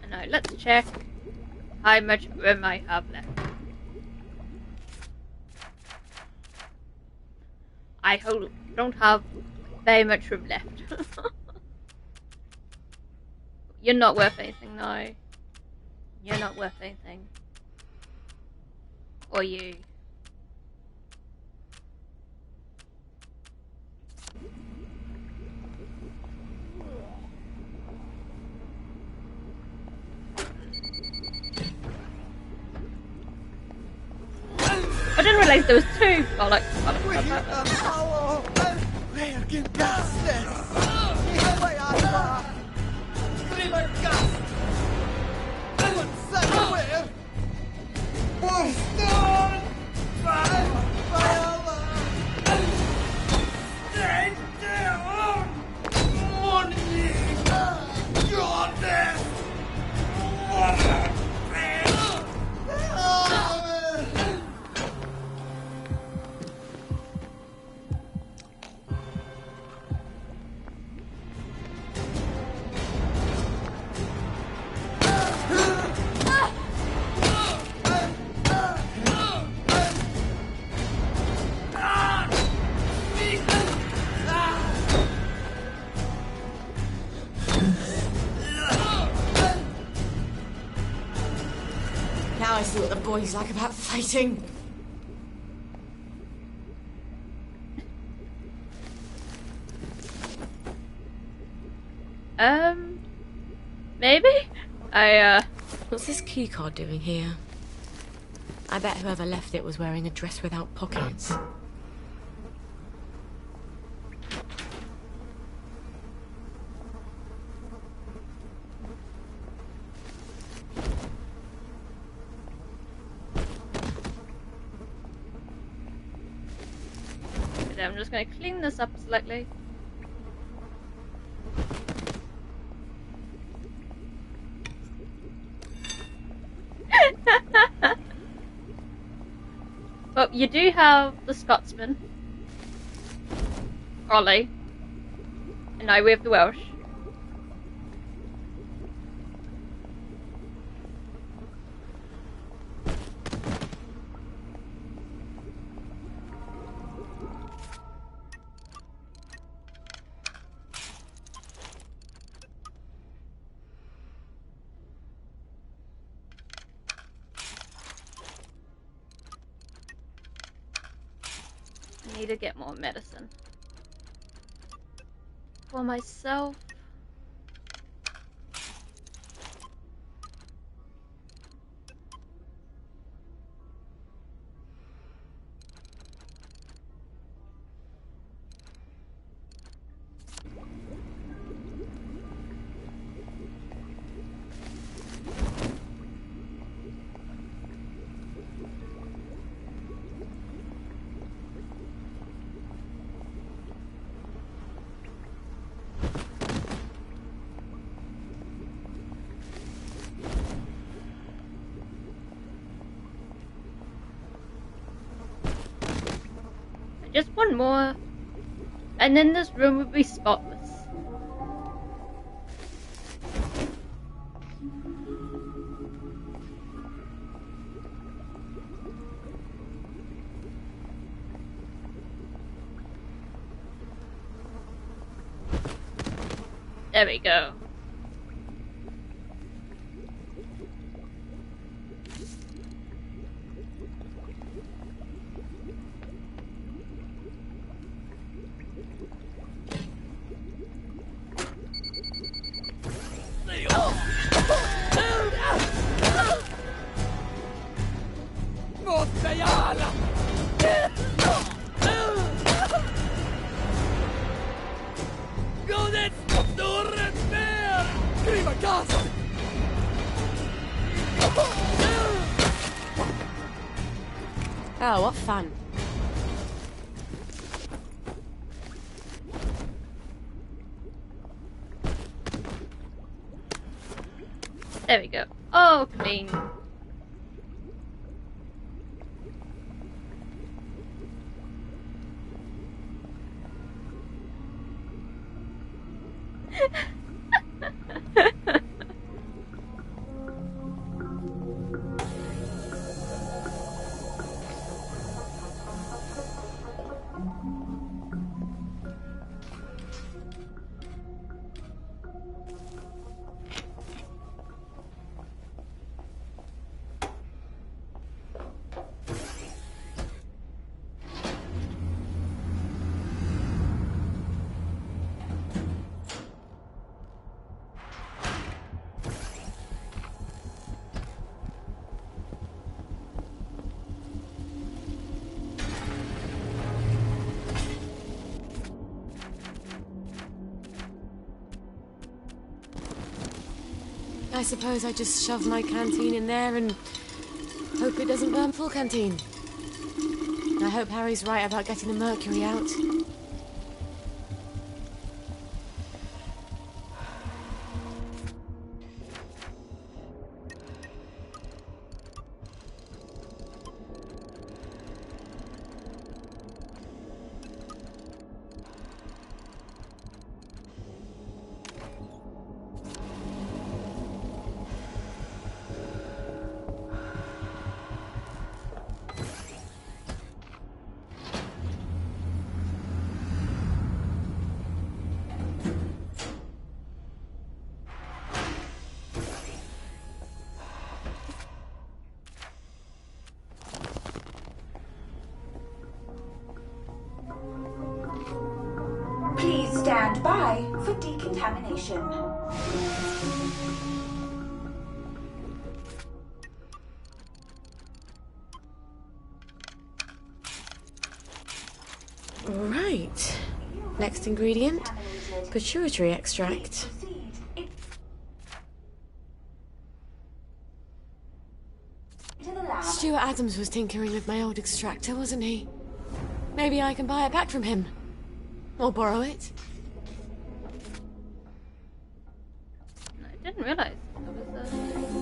Now let's check how much room I have left. I don't have very much room left. You're not worth anything now. You're not worth anything. Or you. I didn't realise there was two. Oh, like, Now I see what the boys like about fighting. Maybe? What's this keycard doing here? I bet whoever left it was wearing a dress without pockets. I'm just going to clean this up slightly. But you do have the Scotsman, Ollie, and now we have the Welsh. I need to get more medicine for myself. Just one more, and then this room would be spotless. There we go. Oh, what fun. There we go. Oh, clean. I suppose I just shove my canteen in there and hope it doesn't burn full canteen. I hope Harry's right about getting the mercury out. Please stand by for decontamination. Right. Next ingredient, pituitary extract. Stuart Adams was tinkering with my old extractor, wasn't he? Maybe I can buy it back from him. Or borrow it. I didn't realise there was a...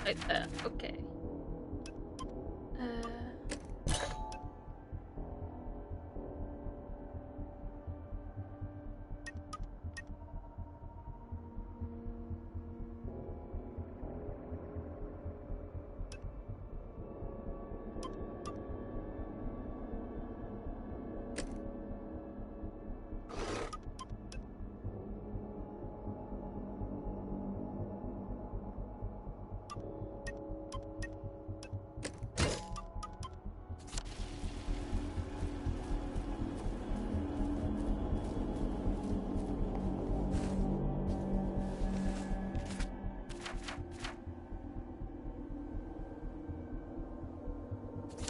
Right there, okay.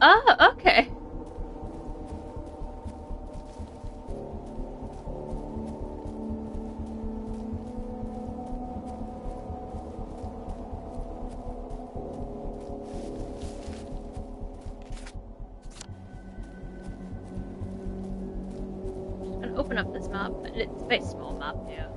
Oh, okay. Just gonna open up this map, and it's a very small map here.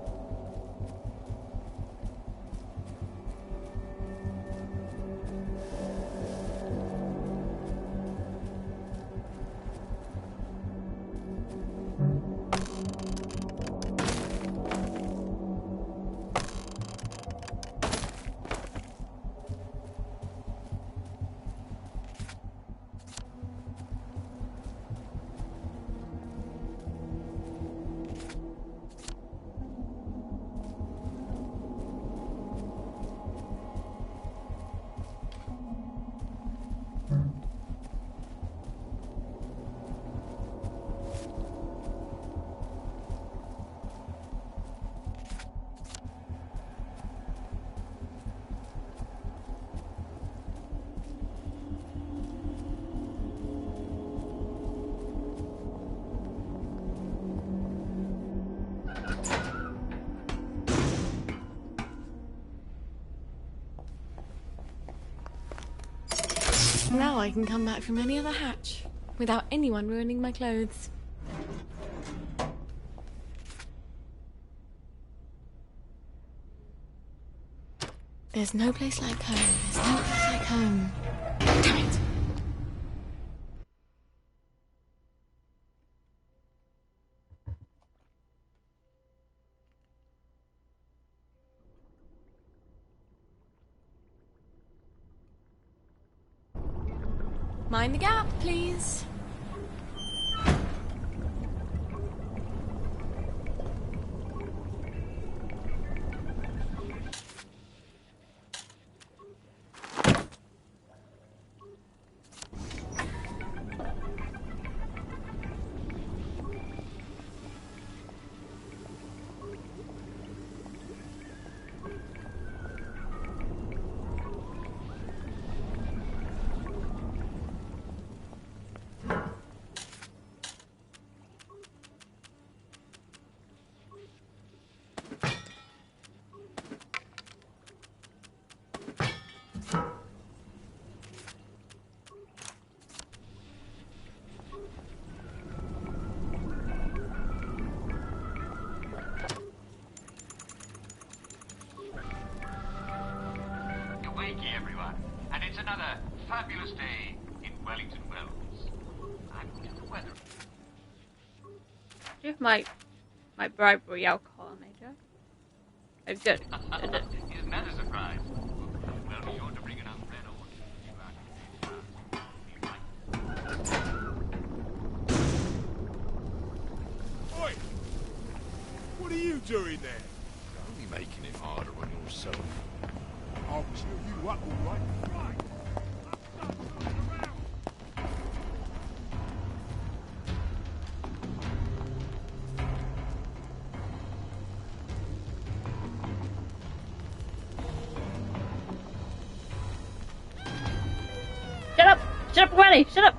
Now I can come back from any other hatch without anyone ruining my clothes. There's no place like home. There's no place like home. Damn it! Mind the gap, please. Wakey, everyone, and it's another fabulous day in Wellington Wells. I'm looking at the weather. Do you have my bribery alcohol, Major? Oh, good. Isn't that a surprise? Well, be sure to bring an umbrella or Oi! What are you doing there? Only making it harder on yourself. I'll cheer you up, all right. Right. Shut up! Shut up, Granny! Shut up!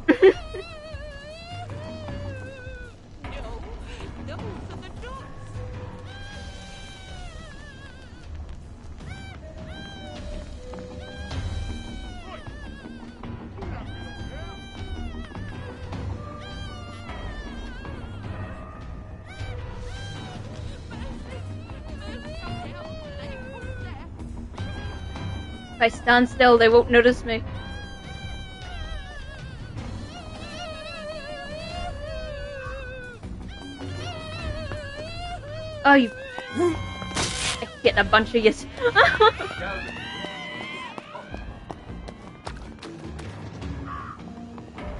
If I stand still, they won't notice me. Oh, you... I get a bunch of yes.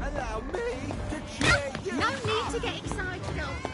Allow me to cheer you. No need to get excited, old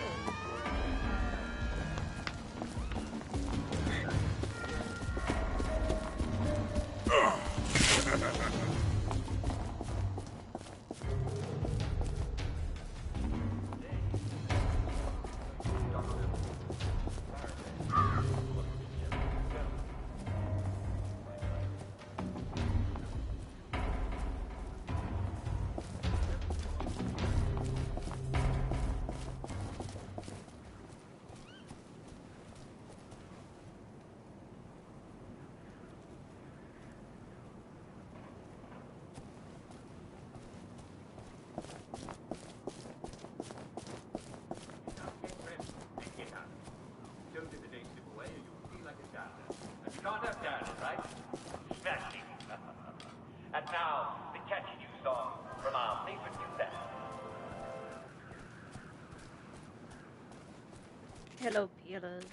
And now, the catchy new song from our favorite new band. Hello, peelers.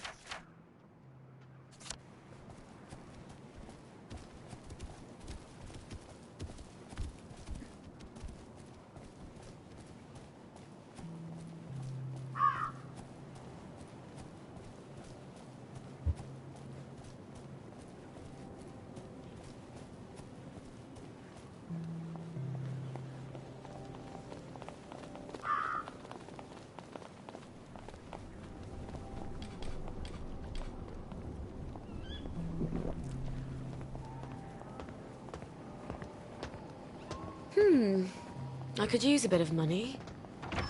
I could use a bit of money.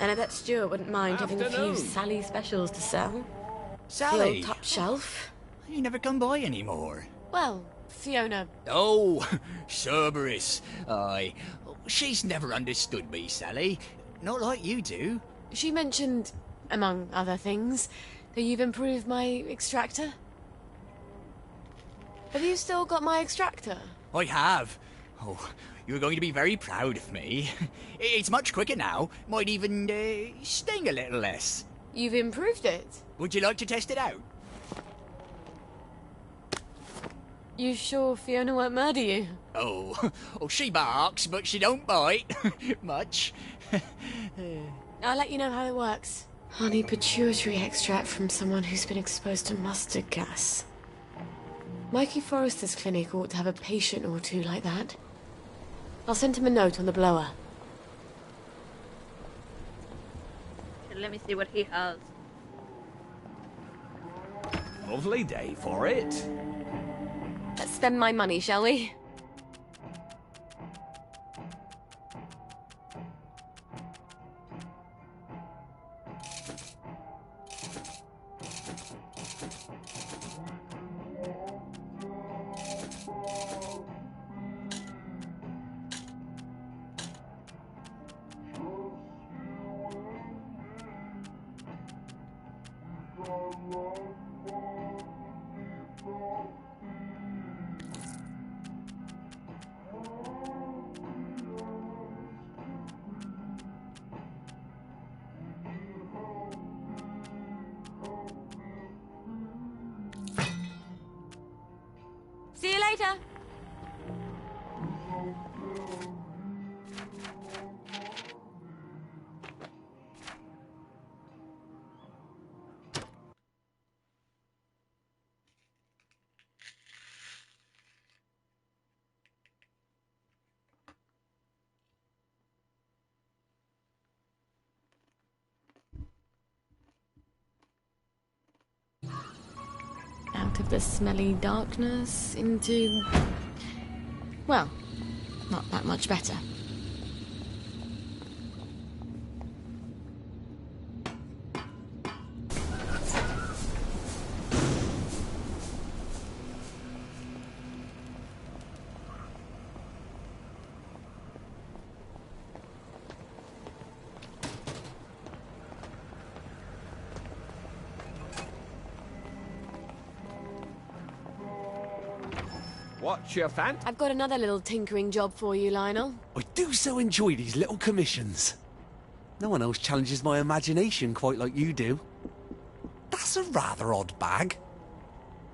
And I bet Stuart wouldn't mind having a few Afternoon. Sally specials to sell. Sally? The old top shelf. You never come by anymore. Well, Fiona. Oh, Cerberus. Aye. She's never understood me, Sally. Not like you do. She mentioned, among other things, that you've improved my extractor. Have you still got my extractor? I have. Oh, you're going to be very proud of me. It's much quicker now. Might even sting a little less. You've improved it? Would you like to test it out? You sure Fiona won't murder you? Oh, she barks, but she don't bite. Much. I'll let you know how it works. Honey pituitary extract from someone who's been exposed to mustard gas. Mikey Forrester's clinic ought to have a patient or two like that. I'll send him a note on the blower. Okay, let me see what he has. Lovely day for it. Let's spend my money, shall we? See you later. Out of the smelly darkness into... well, not that much better. What's your fant? I've got another little tinkering job for you, Lionel. I do so enjoy these little commissions. No one else challenges my imagination quite like you do. That's a rather odd bag.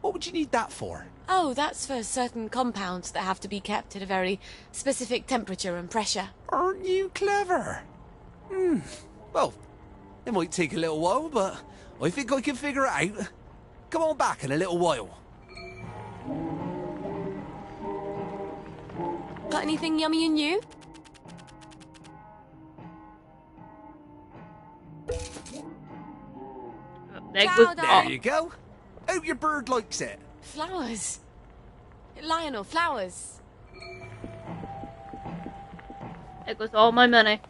What would you need that for? Oh, that's for certain compounds that have to be kept at a very specific temperature and pressure. Aren't you clever? Well, it might take a little while, but I think I can figure it out. Come on back in a little while. Got anything yummy and new? There you go. Hope your bird likes it. Flowers. Lionel, flowers. There goes all my money.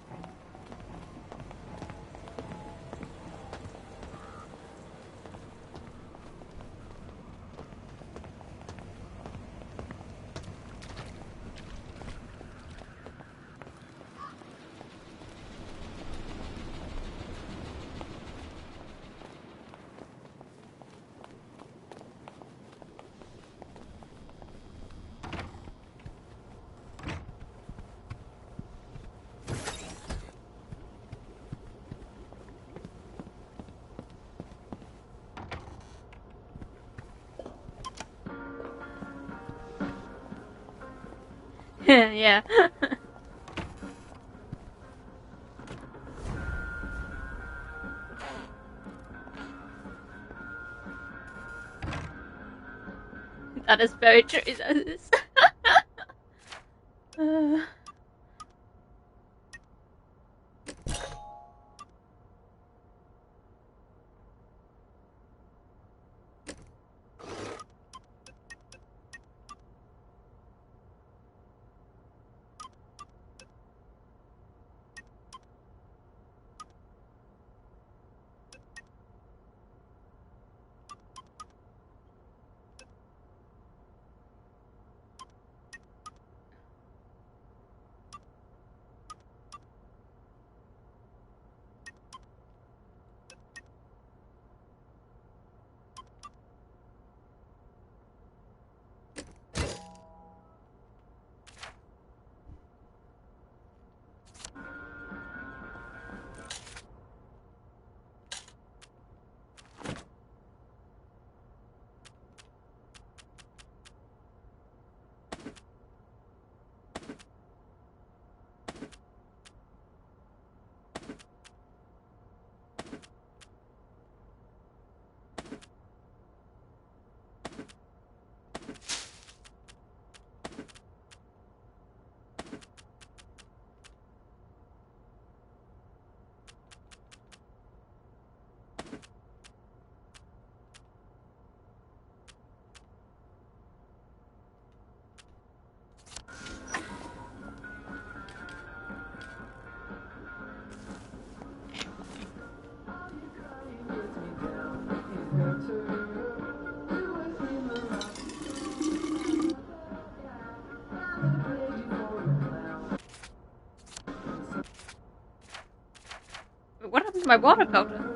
Yeah. That is very true. That is. my water counter?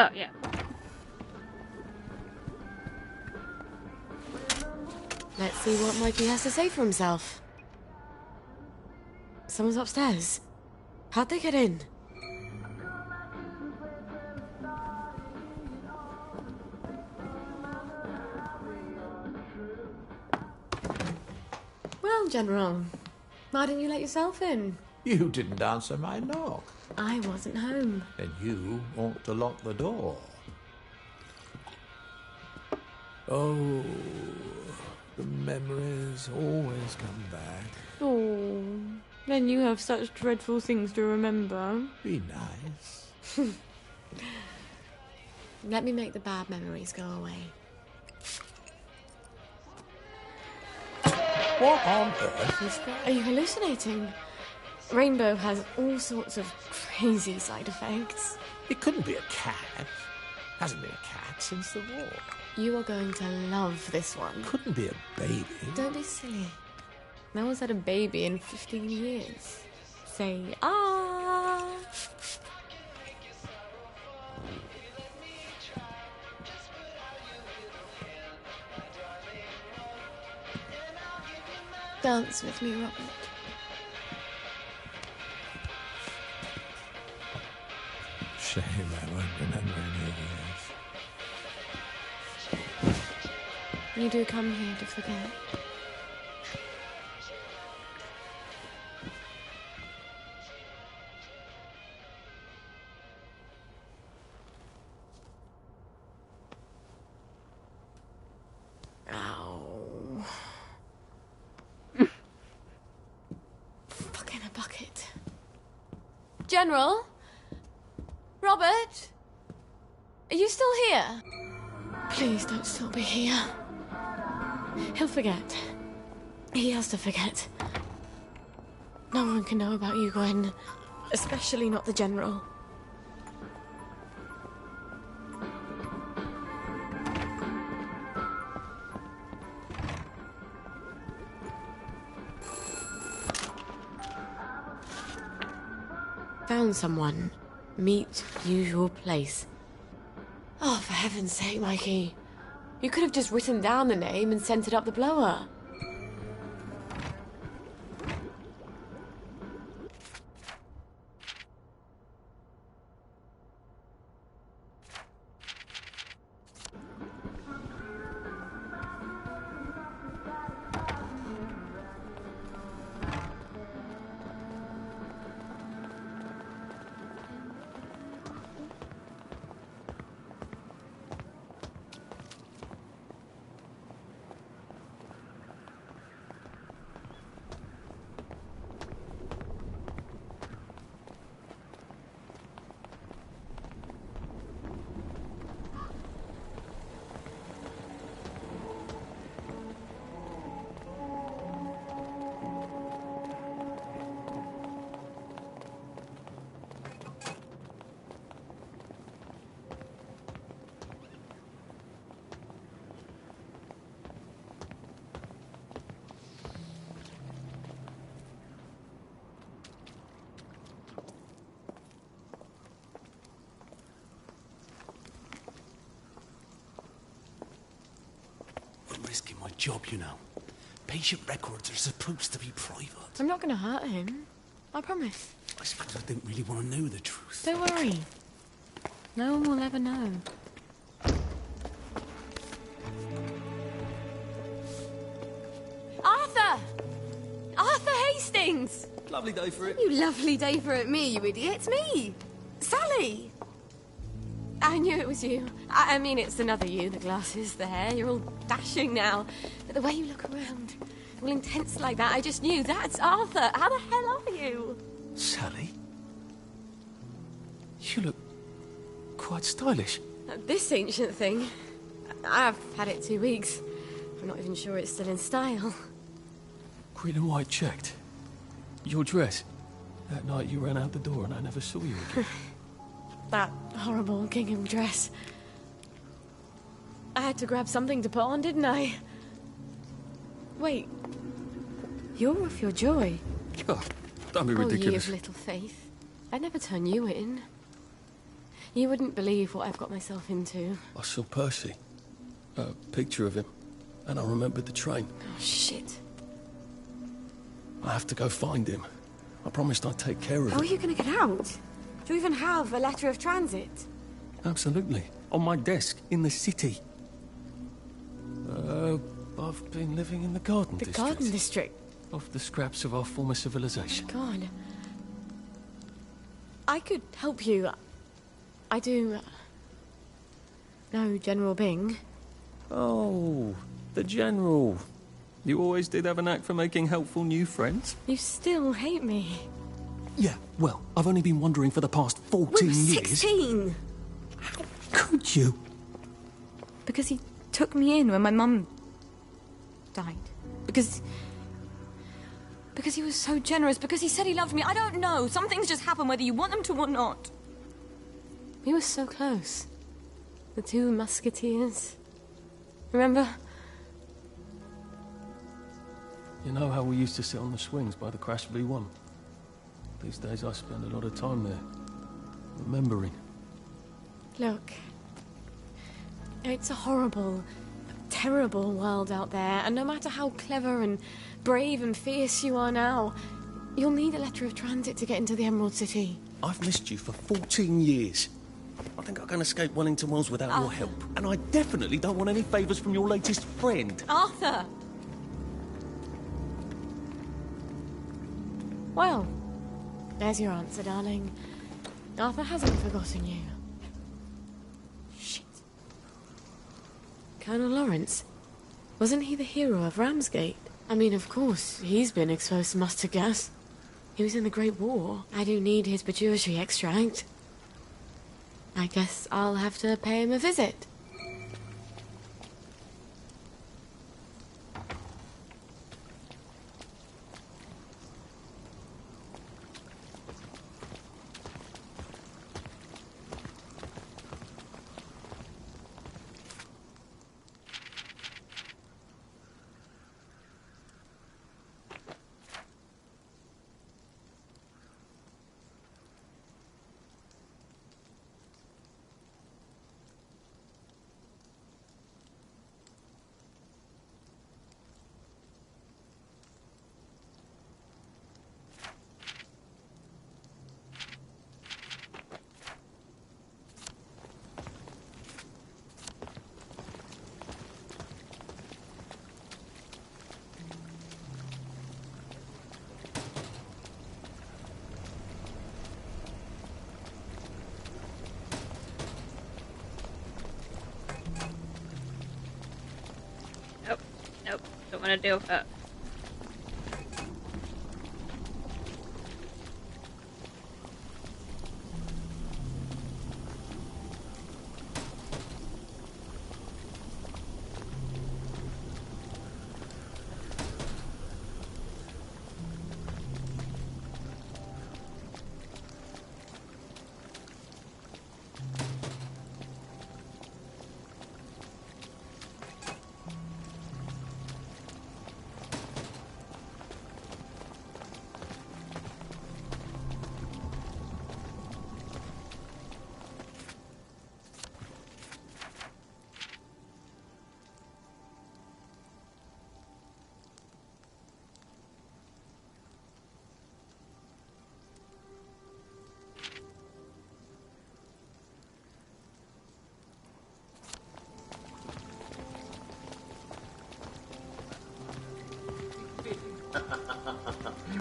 Oh, yeah. Let's see what Mikey has to say for himself. Someone's upstairs. How'd they get in? Well, General, why didn't you let yourself in? You didn't answer my knock. I wasn't home. Then you ought to lock the door. Oh, the memories always come back. Oh, then you have such dreadful things to remember. Be nice. Let me make the bad memories go away. What on earth is that? Are you hallucinating? Rainbow has all sorts of crazy side effects. It couldn't be a cat. Hasn't been a cat since the war. You are going to love this one. Couldn't be a baby. Don't be silly. No one's had a baby in 15 years. Say, ah! Dance with me, Robert. Shame I won't remember any of yours. You do come here to forget. Ow. Fuck in a bucket. General? Robert? Are you still here? Please don't still be here. He'll forget. He has to forget. No one can know about you, Gwen. Especially not the General. Found someone. Meet usual place. Oh, for heaven's sake, Mikey. You could have just written down the name and sent it up the blower. Risking my job, you know. Patient records are supposed to be private. I'm not going to hurt him. I promise. I suppose I didn't really want to know the truth. Don't worry. No one will ever know. Arthur! Arthur Hastings! Lovely day for it. You lovely day for it, me, you idiot. It's me! Sally! I knew it was you. I mean, it's another you, the glasses, the hair. You're all dashing now. But the way you look around, all intense like that, I just knew that's Arthur. How the hell are you? Sally? You look quite stylish. This ancient thing. I've had it 2 weeks. I'm not even sure it's still in style. Green and white checked. Your dress. That night you ran out the door and I never saw you again. That horrible gingham dress. I had to grab something to put on, didn't I? Wait. You're off your joy. God, don't be Oh, ye ridiculous. of little faith. I'd never turn you in. You wouldn't believe what I've got myself into. I saw Percy. A picture of him. And I remembered the train. Oh, shit. I have to go find him. I promised I'd take care of How are him. you going to get out? Do you even have a letter of transit? Absolutely. On my desk, in the city. I've been living in the Garden District. The Garden District? Off the scraps of our former civilization. God. I could help you. I do... know General Bing. Oh, the General. You always did have a knack for making helpful new friends. You still hate me. Yeah, well, I've only been wondering for the past 14 years. 16! Could you? Because he took me in when my mum died. Because he was so generous. Because he said he loved me. I don't know. Some things just happen whether you want them to or not. We were so close. The two musketeers. Remember? You know how we used to sit on the swings by the Crash V1? These days I spend a lot of time there, remembering. Look. It's a horrible, terrible world out there, and no matter how clever and brave and fierce you are now, you'll need a letter of transit to get into the Emerald City. I've missed you for 14 years. I think I can escape Wellington Wells without your help. And I definitely don't want any favours from your latest friend. Arthur! Well, there's your answer, darling. Arthur hasn't forgotten you. Shit. Colonel Lawrence. Wasn't he the hero of Ramsgate? I mean, of course, he's been exposed to mustard gas. He was in the Great War. I do need his pituitary extract. I guess I'll have to pay him a visit. Nope, don't want to deal with that.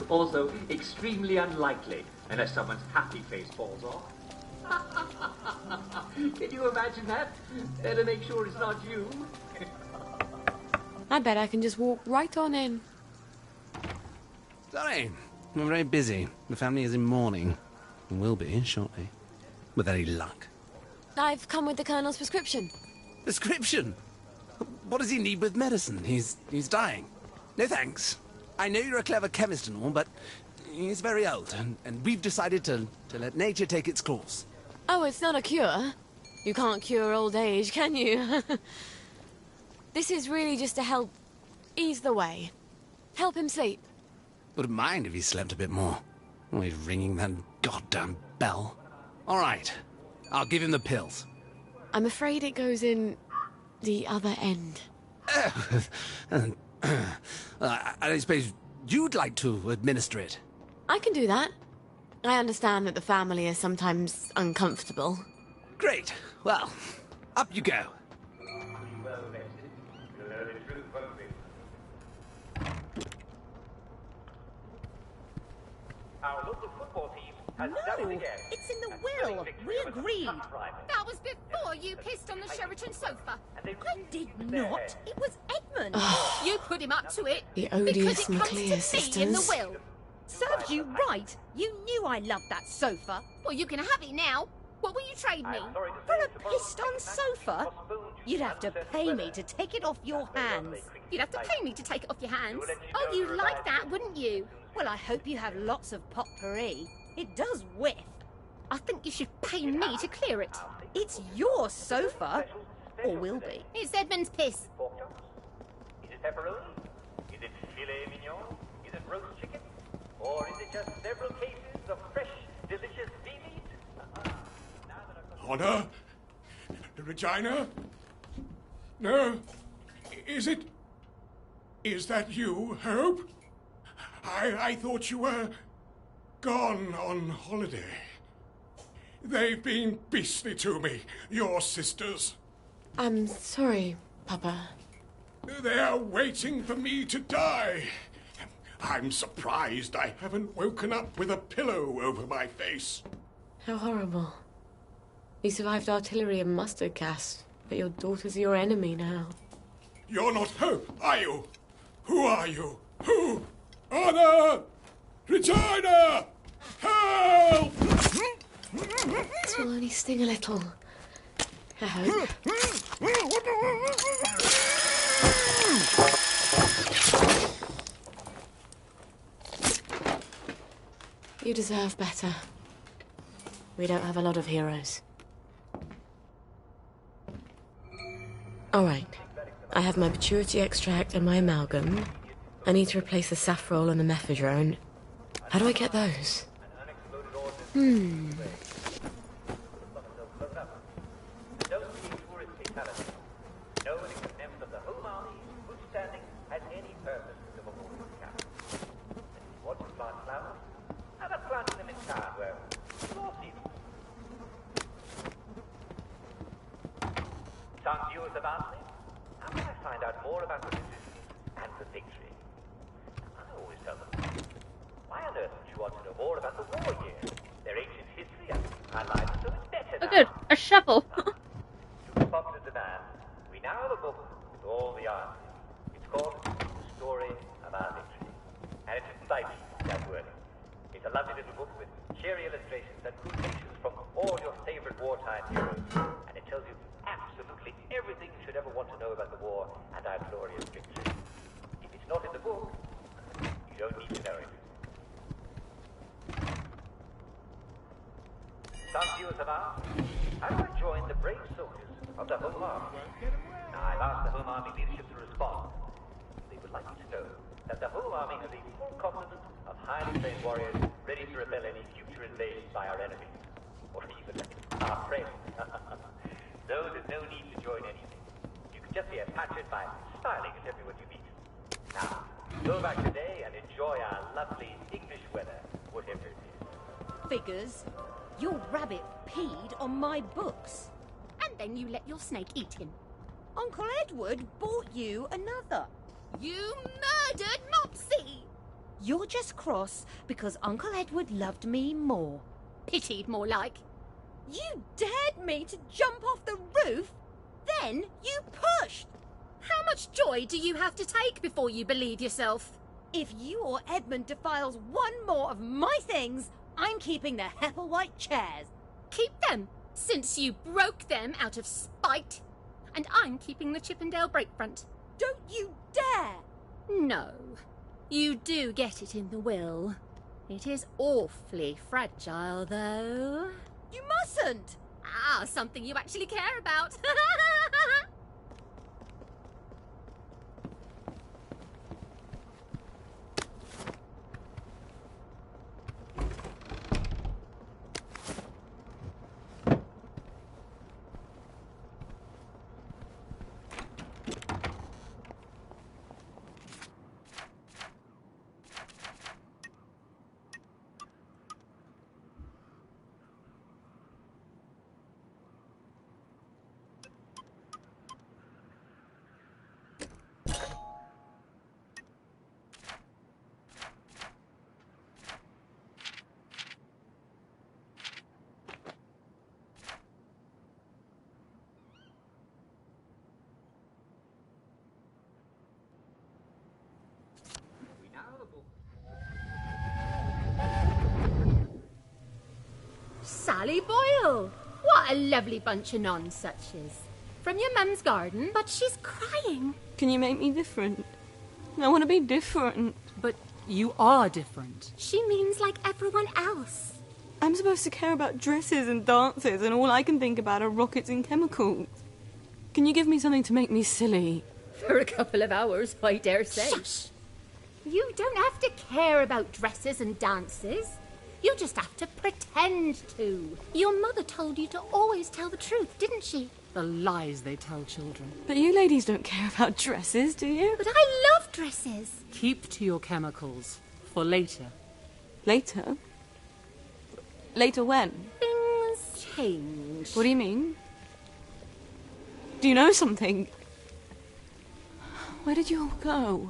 Also, extremely unlikely, unless someone's happy face falls off. Can you imagine that? Better make sure it's not you. I bet I can just walk right on in. Sorry, we're very busy. The family is in mourning. And will be shortly. With any luck. I've come with the Colonel's prescription. Prescription? What does he need with medicine? He's dying. No thanks. I know you're a clever chemist and all, but he's very old, and we've decided to let nature take its course. Oh, it's not a cure. You can't cure old age, can you? This is really just to help ease the way. Help him sleep. Wouldn't mind if he slept a bit more. Always ringing that goddamn bell. All right, I'll give him the pills. I'm afraid it goes in the other end. I suppose you'd like to administer it. I can do that. I understand that the family is sometimes uncomfortable. Great. Well, up you go. Our local football team has done it again. It's in the will. We agreed. That was before you pissed on the Sheraton sofa. I did not. It was Edmund. You put him up to it. The odious because it comes McClere to me sisters. in the will. Serves you right. You knew I loved that sofa. Well, you can have it now. What will you trade me? For a pissed-on sofa? You'd have to pay me to take it off your hands. You'd have to pay me to take it off your hands. Oh, you'd like that, wouldn't you? Well, I hope you have lots of potpourri. It does whiff. I think you should pay me to clear it. It's your sofa. Or will be. It's Edmund's piss. Is it pepperoni? Is it filet mignon? Is it roast chicken? Or is it just several cases of fresh, delicious beef meat? Honor? Regina? No. Is it? Is that you, Hope? I thought you were gone on holiday. They've been beastly to me, your sisters. I'm sorry, Papa. They're waiting for me to die. I'm surprised I haven't woken up with a pillow over my face. How horrible. You survived artillery and mustard gas, but your daughter's your enemy now. You're not Hope, are you? Who are you? Who? Honor! Regina! Help! This will only sting a little. I hope. You deserve better. We don't have a lot of heroes. All right. I have my Pituity extract and my amalgam. I need to replace the Safrole and the Mephedrone. How do I get those? Some viewers have asked me, how can I find out more about the resistance and the victory? I always tell them, why on earth would you want to know more about the war years? Their ancient history and our lives are so much better Oh, now. good. A shovel. To popular demand, we now have a book with all the answers. It's called The Story of Our Victory. And it's written by me, Jack Worthing. It's a lovely little book with cheery illustrations and quotations from all your favorite wartime heroes. And it tells you absolutely everything you should ever want to know about the war and our glorious victory. If it's not in the book, you don't need to know it. Some viewers have asked, how do I join the brave soldiers of the Home Army? Now, I've asked the Home Army leadership to respond. They would like you to know that the Home Army has a full complement of highly trained warriors ready to repel any future invasions by our enemies, or even our friends. So there's no need to join anything. You can just be impatient by smiling at everyone you meet. Now, go back today and enjoy our lovely English weather, whatever it is. Figures. Your rabbit peed on my books. And then you let your snake eat him. Uncle Edward bought you another. You murdered Mopsy! You're just cross because Uncle Edward loved me more. Pitied, more like. You dared me to jump off the roof, then you pushed. How much joy do you have to take before you believe yourself? If you or Edmund defiles one more of my things, I'm keeping the Hepplewhite chairs. Keep them, since you broke them out of spite. And I'm keeping the Chippendale Breakfront. Don't you dare! No. You do get it in the will. It is awfully fragile, though. You mustn't! Ah, something you actually care about. Sally Boyle! What a lovely bunch of nonsuches. From your mum's garden? But she's crying. Can you make me different? I want to be different. But you are different. She means like everyone else. I'm supposed to care about dresses and dances, and all I can think about are rockets and chemicals. Can you give me something to make me silly? For a couple of hours, I dare say. Shush! You don't have to care about dresses and dances. You just have to pretend to. Your mother told you to always tell the truth, didn't she? The lies they tell children. But you ladies don't care about dresses, do you? But I love dresses. Keep to your chemicals. For later. Later? Later when? Things change. What do you mean? Do you know something? Where did you all go?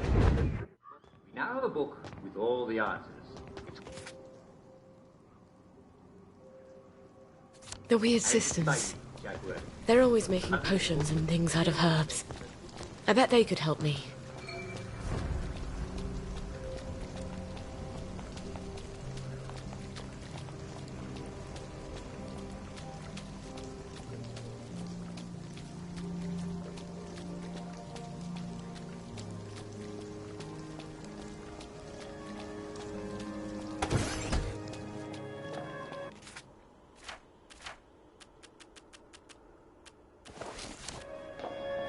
We now have a book with all the answers. The Weird Sisters. They're always making potions and things out of herbs. I bet they could help me.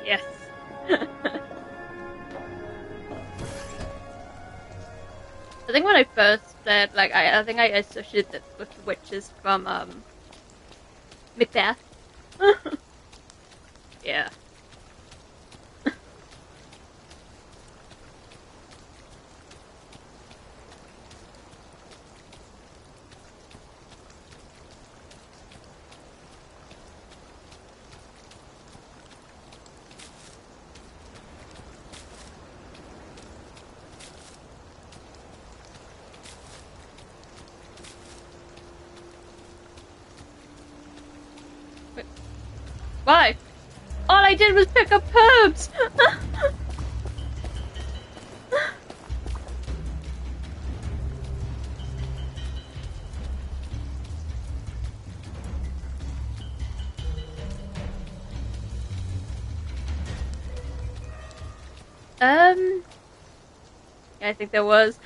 Yes. I think when I first played, like, I think I associated it with witches from, Macbeth. Yeah. Why? All I did was pick up herbs! Yeah, I think there was.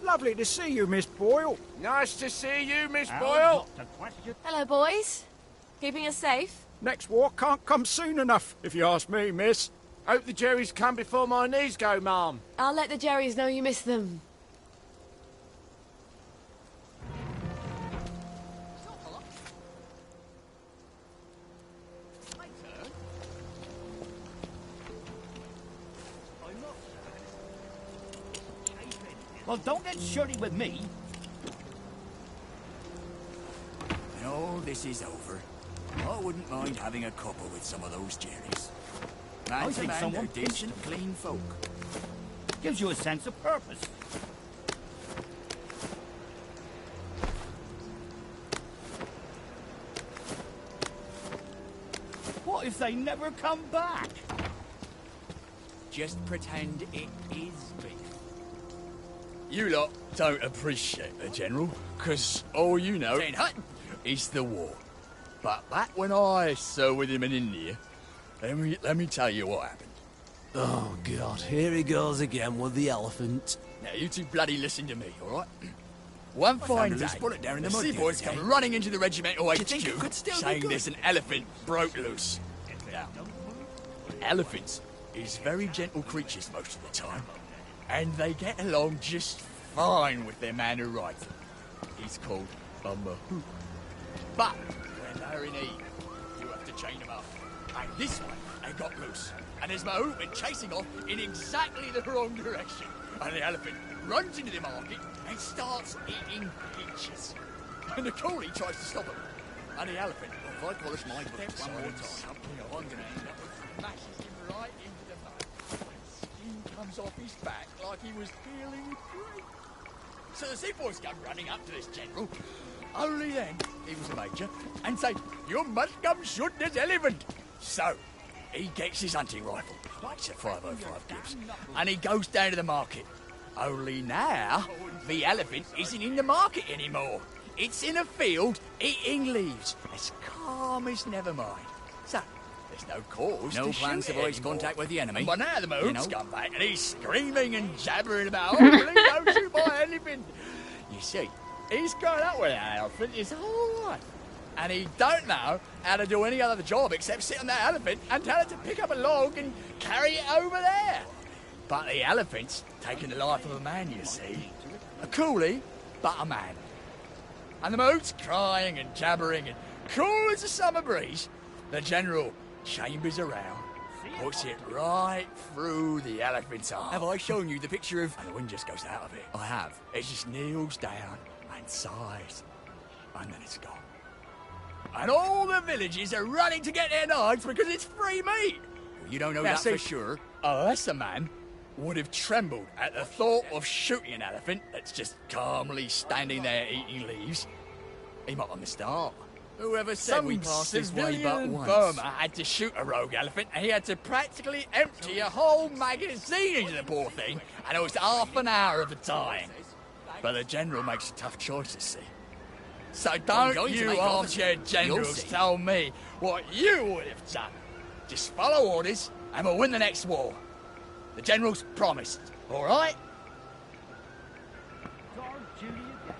Lovely to see you, Miss Boyle. Nice to see you, Miss Boyle. Hello, boys. Keeping us safe? Next war can't come soon enough, if you ask me, miss. Hope the Jerrys come before my knees go, ma'am. I'll let the Jerrys know you miss them. Well, don't get shirty with me. No, this is over. I wouldn't mind having a couple with some of those Jerrys. Man to man, they're decent, clean folk. Gives you a sense of purpose. What if they never come back? Just pretend it is beef. You lot don't appreciate the General, because all you know is the war. But back when I served with him in India, let me tell you what happened. Oh, God, here he goes again with the elephant. Now, you two bloody listen to me, all right? One fine day, bullet down in the the mud seaboys the other come day. running into the regimental HQ, think it could still be saying good? there's an elephant broke loose. Now, elephants is very gentle creatures most of the time, and they get along just fine with their man who rides them. He's called a mahout. But when they're in heat, you have to chain them up. And this one, they got loose. And his mahout went chasing off in exactly the wrong direction. And the elephant runs into the market and starts eating peaches. And the coolie tries to stop him. And the elephant, well, if I polish my boots one more time, I'm going to end up with smashes him right into the mud. And skin comes off his back like he was peeling fruit. So the seaboys come running up to this general. Only then, he was a major, and say, "You must come shoot this elephant." So, he gets his hunting rifle, likes a 505 Gibbs, and he goes down to the market. Only now, the elephant isn't in the market anymore. It's in a field eating leaves, as calm as never mind. So, there's no cause No to plans shoot to it voice anymore. contact with the enemy. But now the moon's You know. come back, and he's screaming and jabbering about, "Oh, please don't shoot my elephant." You see, he's grown up with that elephant his whole life. And he don't know how to do any other job except sit on that elephant and tell it to pick up a log and carry it over there. But the elephant's taken the life of a man, you see. A coolie, but a man. And the moat's crying and jabbering and cool as a summer breeze. The general chambers around, puts it right through the elephant's arm. Have I shown you the picture of... And the wind just goes out of it. I have. It just kneels down and sighs. And then it's gone. And all the villages are running to get their knives because it's free meat. You don't know Now, that see, for sure. Unless a man would have trembled at the thought of shooting an elephant that's just calmly standing there eating leaves, he might have missed out. Whoever said Some we passed this way civilian but in once. Burma had to shoot a rogue elephant, and he had to practically empty a whole magazine into the poor thing, and it was half an hour of the time. But the general makes a tough choice, you see. So don't going to you make armchair officers. generals You'll see. tell me what you would have done. Just follow orders, and we'll win the next war. The general's promised, all right? Guard duty again.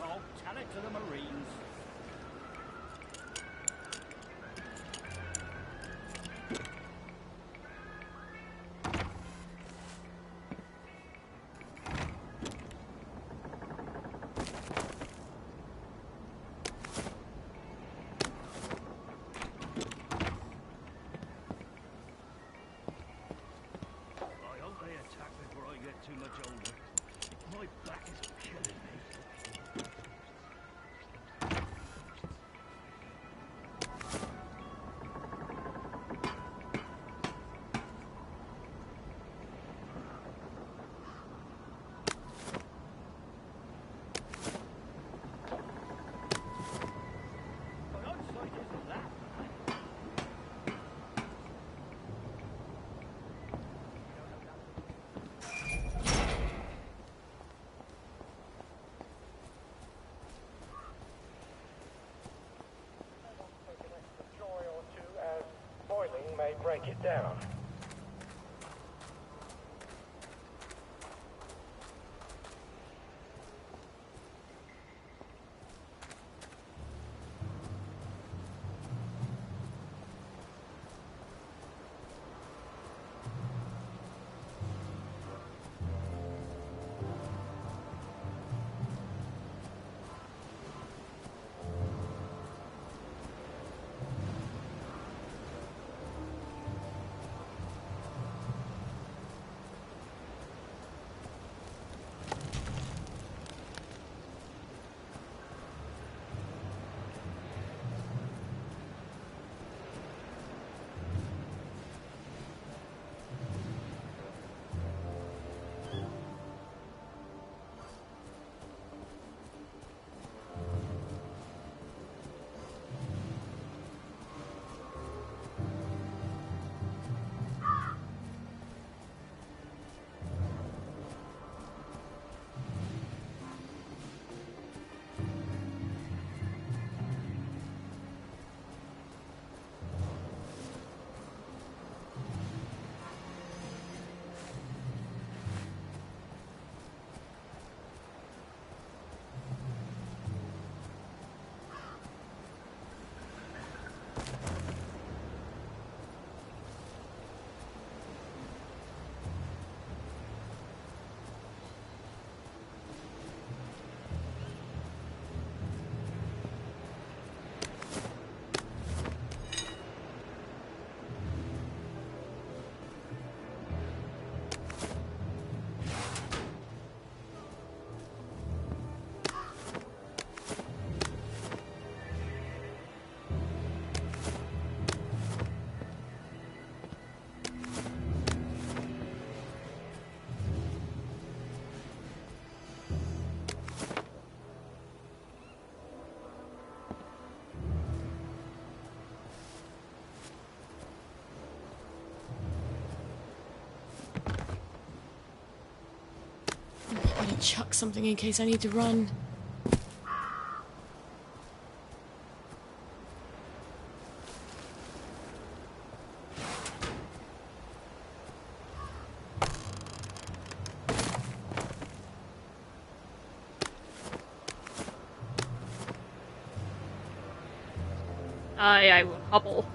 I'll tell it to the Marines. I hope they attack before I get too much older. My back is killing me. But outside isn't that bad. Boiling may break it down. chuck something in case I need to run. I will hobble.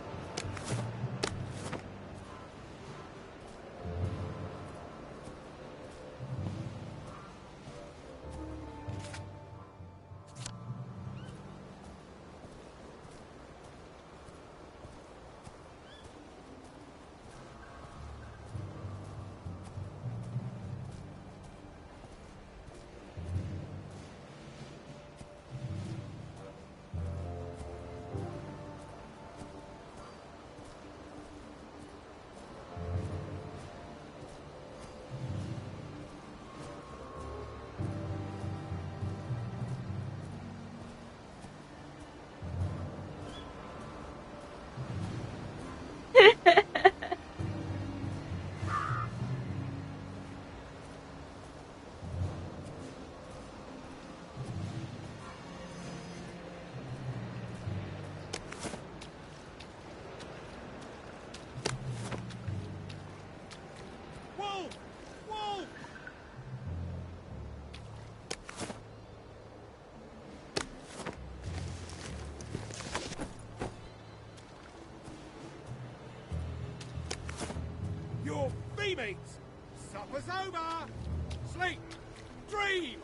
Your females! Supper's over! Sleep! Dream!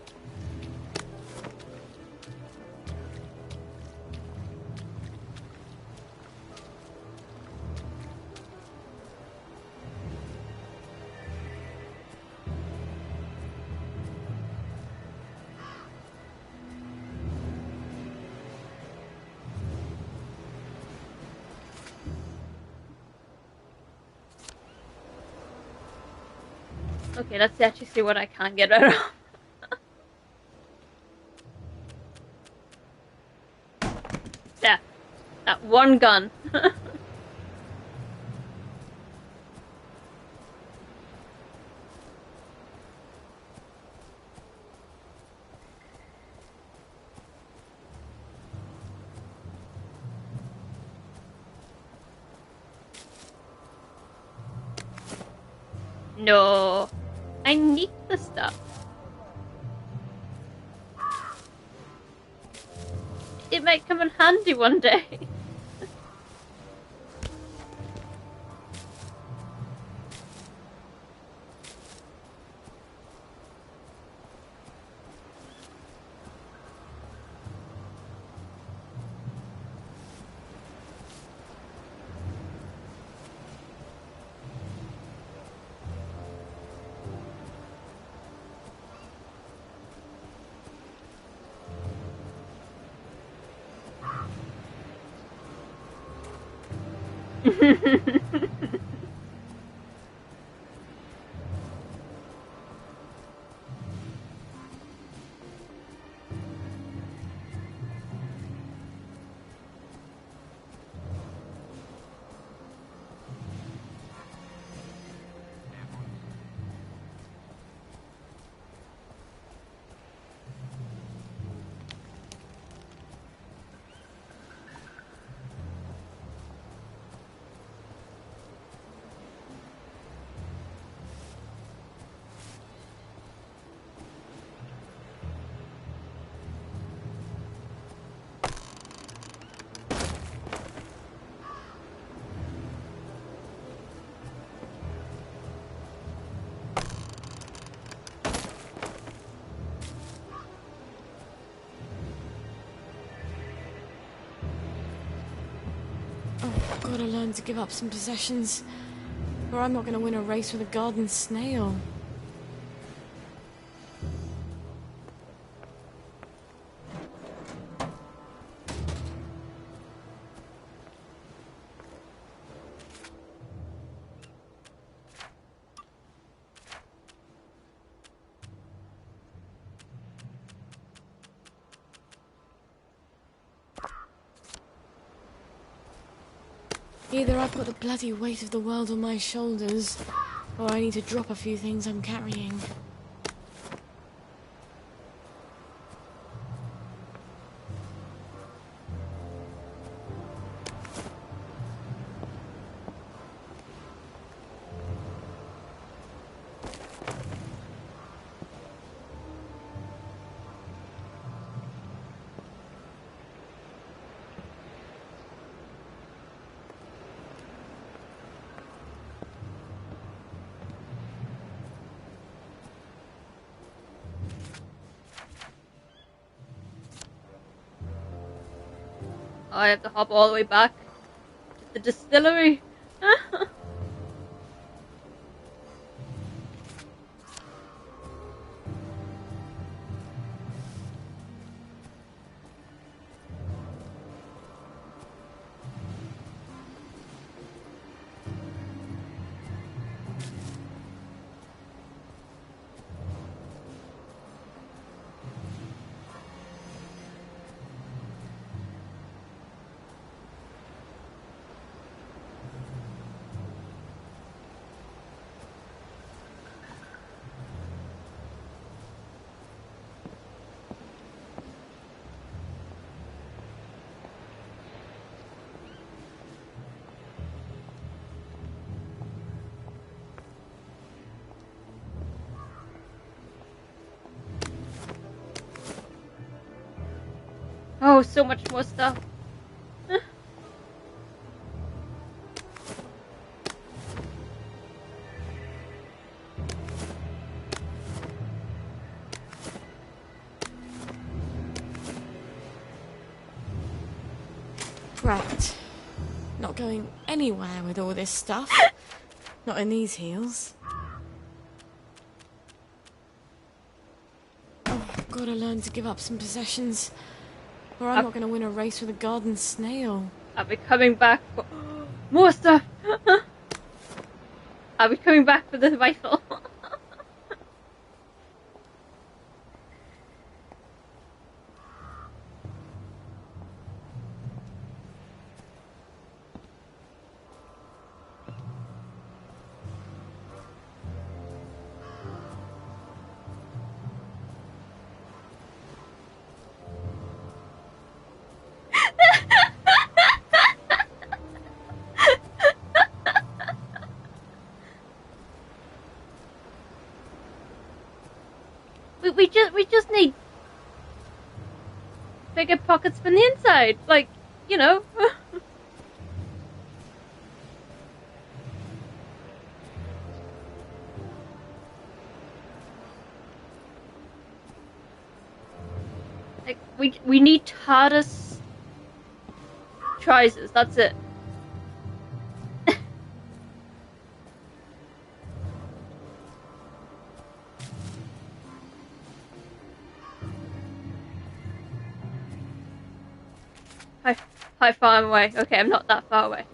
Okay, let's actually see what I can get rid of. Yeah, that one gun. No. I need the stuff. It might come in handy one day. I've got to learn to give up some possessions, or I'm not going to win a race with a garden snail. Either I've got the bloody weight of the world on my shoulders, or I need to drop a few things I'm carrying. I have to hop all the way back to the distillery. Oh, so much more stuff. Right. Not going anywhere with all this stuff. Not in these heels. Oh, I've got to learn to give up some possessions. Or I'm not going to win a race with a garden snail. I'll be coming back for more stuff. I'll be coming back for the rifle. we just need bigger pockets from the inside, like, you know. Like, we need TARDIS trousers, that's it. How far am I away? Okay, I'm not that far away.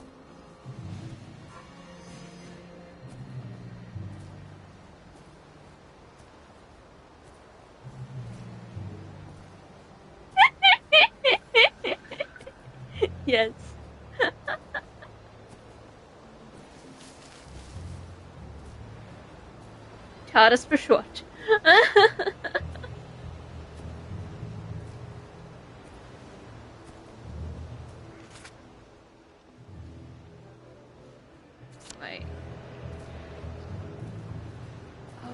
Yes. TARDIS for short. Wait. Oh.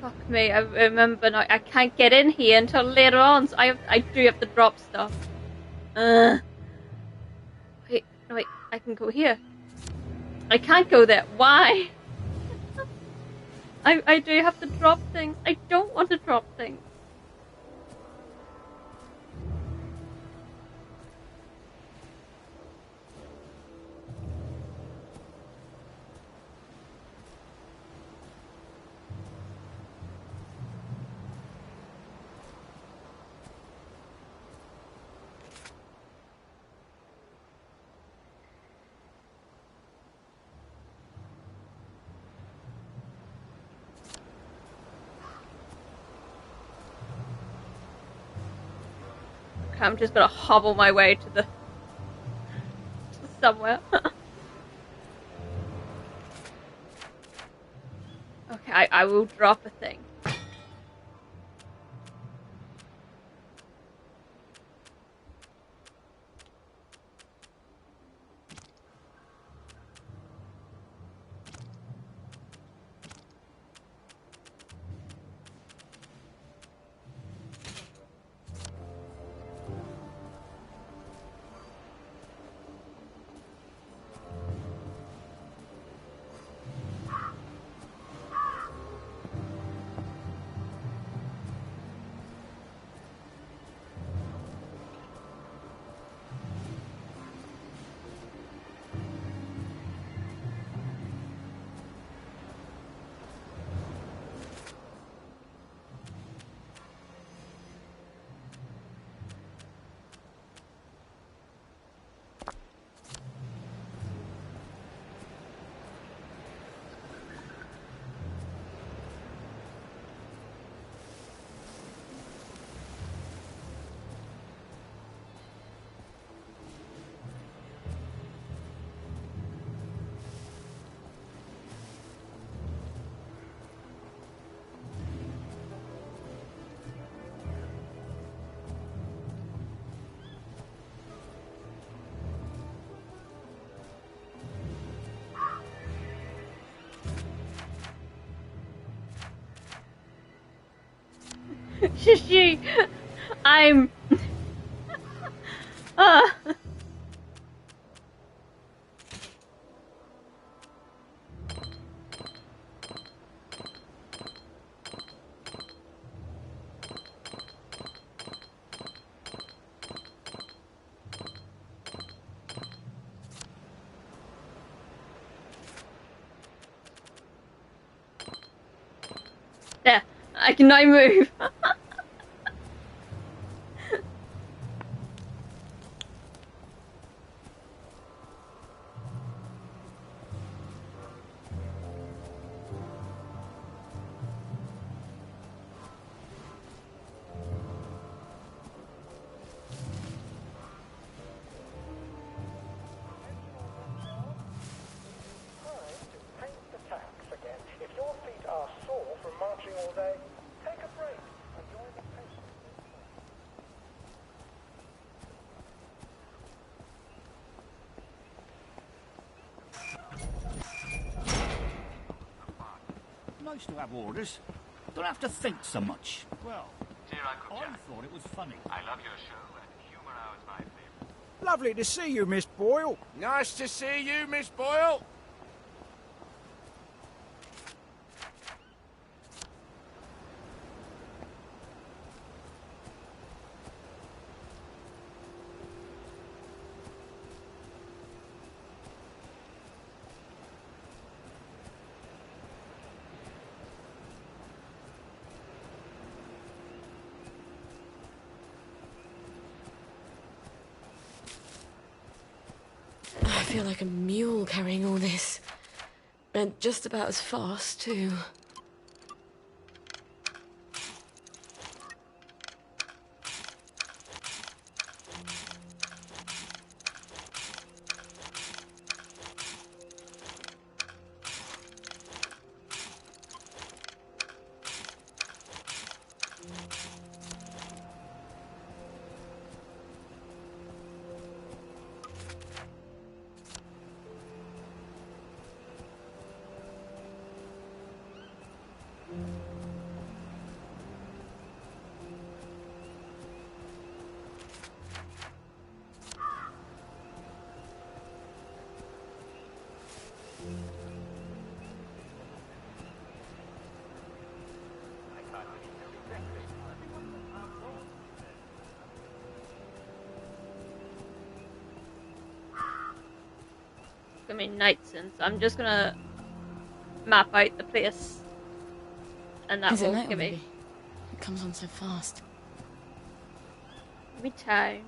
Fuck me, I remember now. I can't get in here until later on, so I do have to drop stuff. Wait, no, wait, I can go here. I can't go there. Why? I do have to drop things. I don't want to drop things. I'm just gonna hobble my way to somewhere. Okay, I will drop a thing. Shush you! I'm... There, I can now move. Nice to have orders. Don't have to think so much. Well, Dear Uncle Jack, I thought it was funny. I love your show, and Humour Hour is my favourite. Lovely to see you, Miss Boyle. Nice to see you, Miss Boyle. I feel like a mule carrying all this. And just about as fast, too. I mean, night soon, so I'm just gonna map out the place, and that Is it will night give me. already? It comes on so fast. Give me time.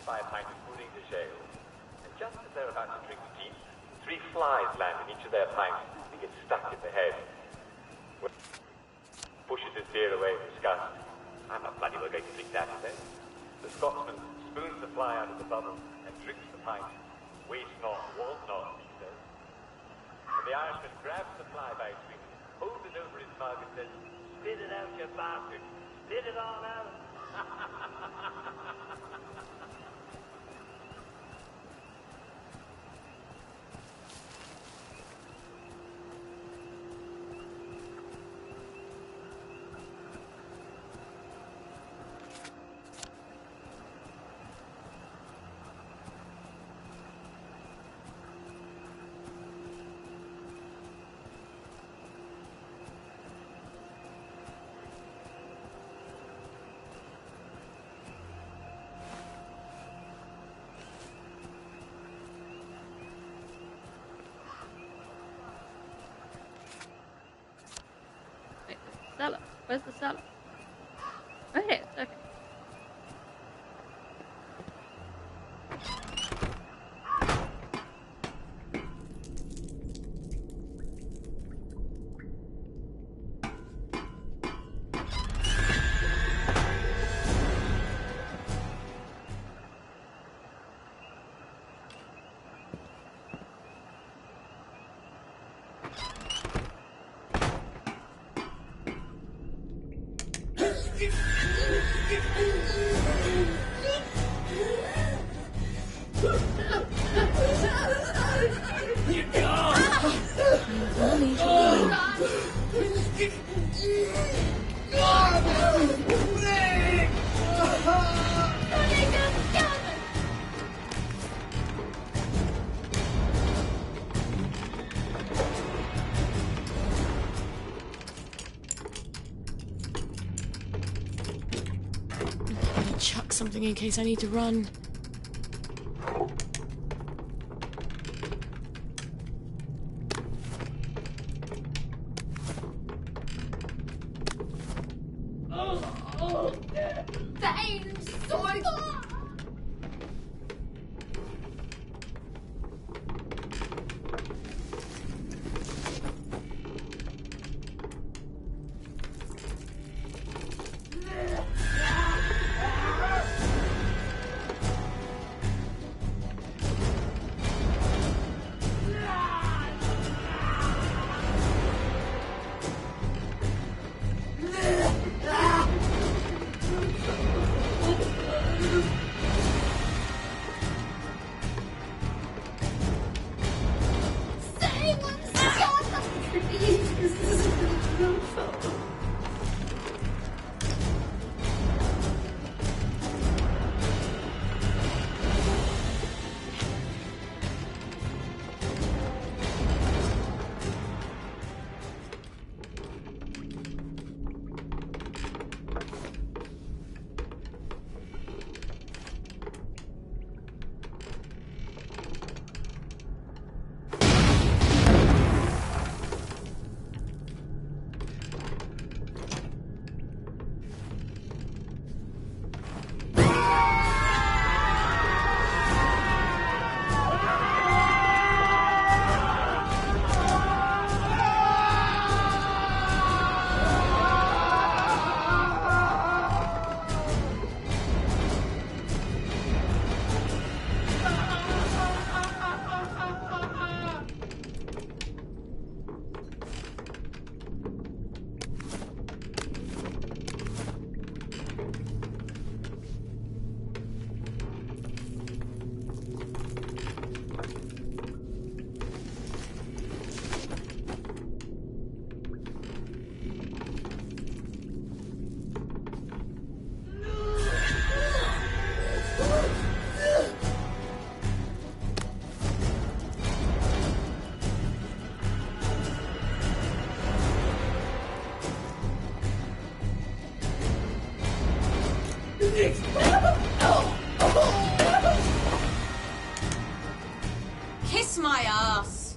By a pint of pudding de jail. And just as they're about to drink tea, 3 flies land in each of their pints and get stuck in the head. Pushes his beer away in disgust. I'm not bloody well going to drink that, he says. The Scotsman spoons the fly out of the bubble and drinks the pint. Waste not, want not, he says. And the Irishman grabs the fly by its wings, holds it over his mug and says, "Spit it out, you bastard! Spit it all out!" Cellar. Where's the cellar? Oh, here it is. Okay. Chuck something in case I need to run. Kiss my ass!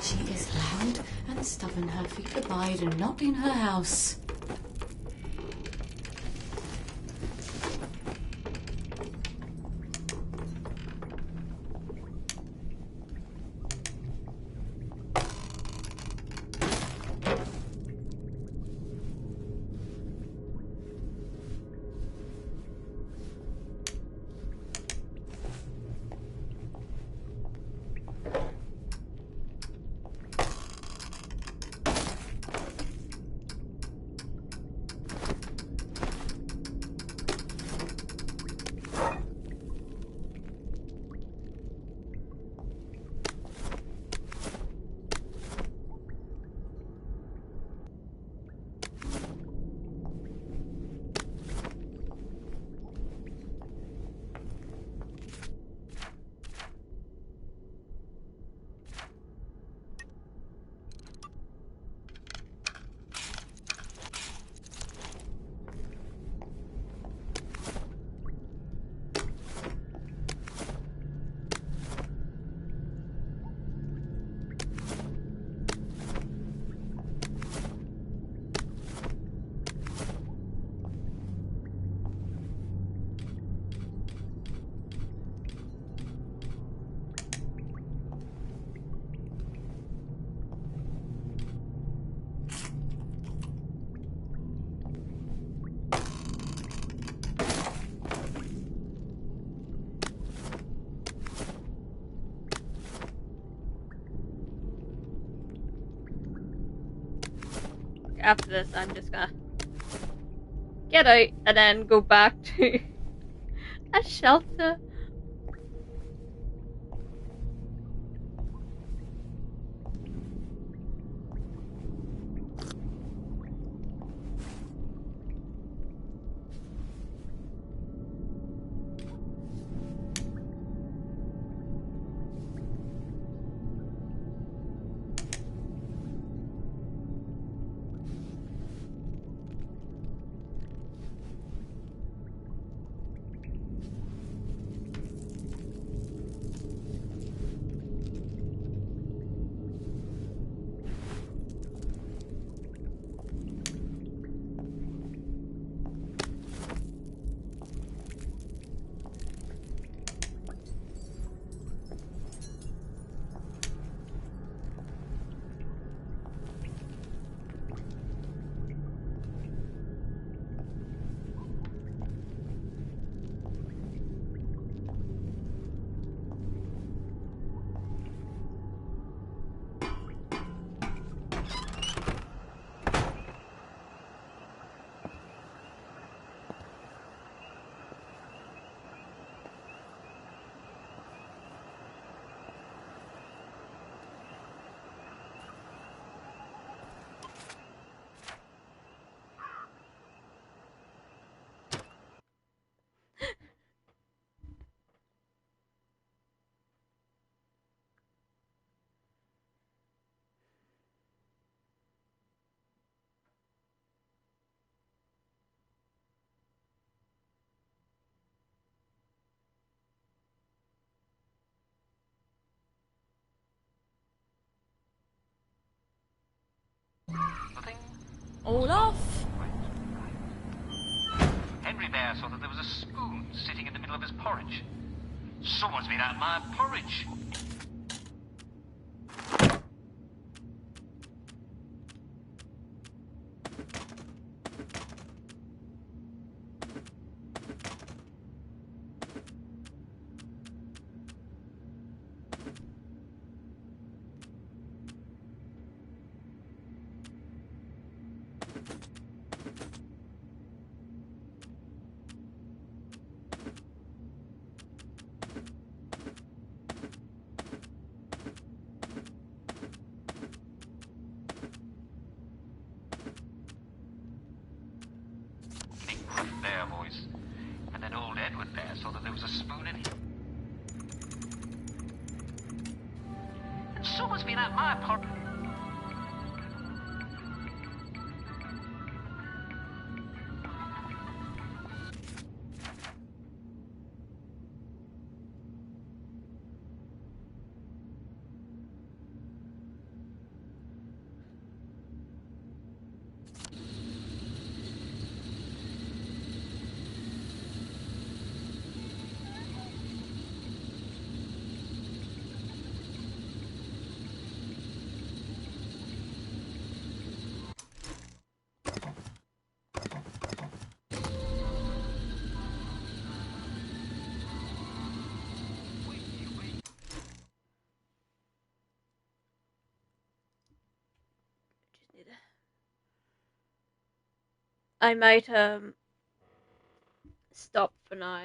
She is loud and stubborn. Her feet abide and not in her house. after this, I'm just gonna get out and then go back to a shelter. All off. Henry Bear saw that there was a spoon sitting in the middle of his porridge. Someone's been at my porridge. Bear voice. And then old Edward Bear saw that there was a spoon in it. And someone's been at my porridge. I might stop for now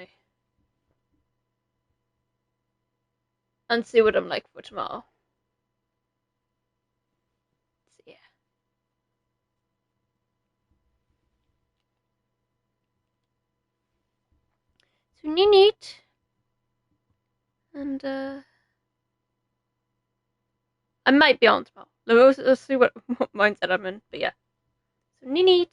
and see what I'm like for tomorrow. So yeah. So neat. And I might be on tomorrow. Let's see what mindset I'm in, but yeah. So neat.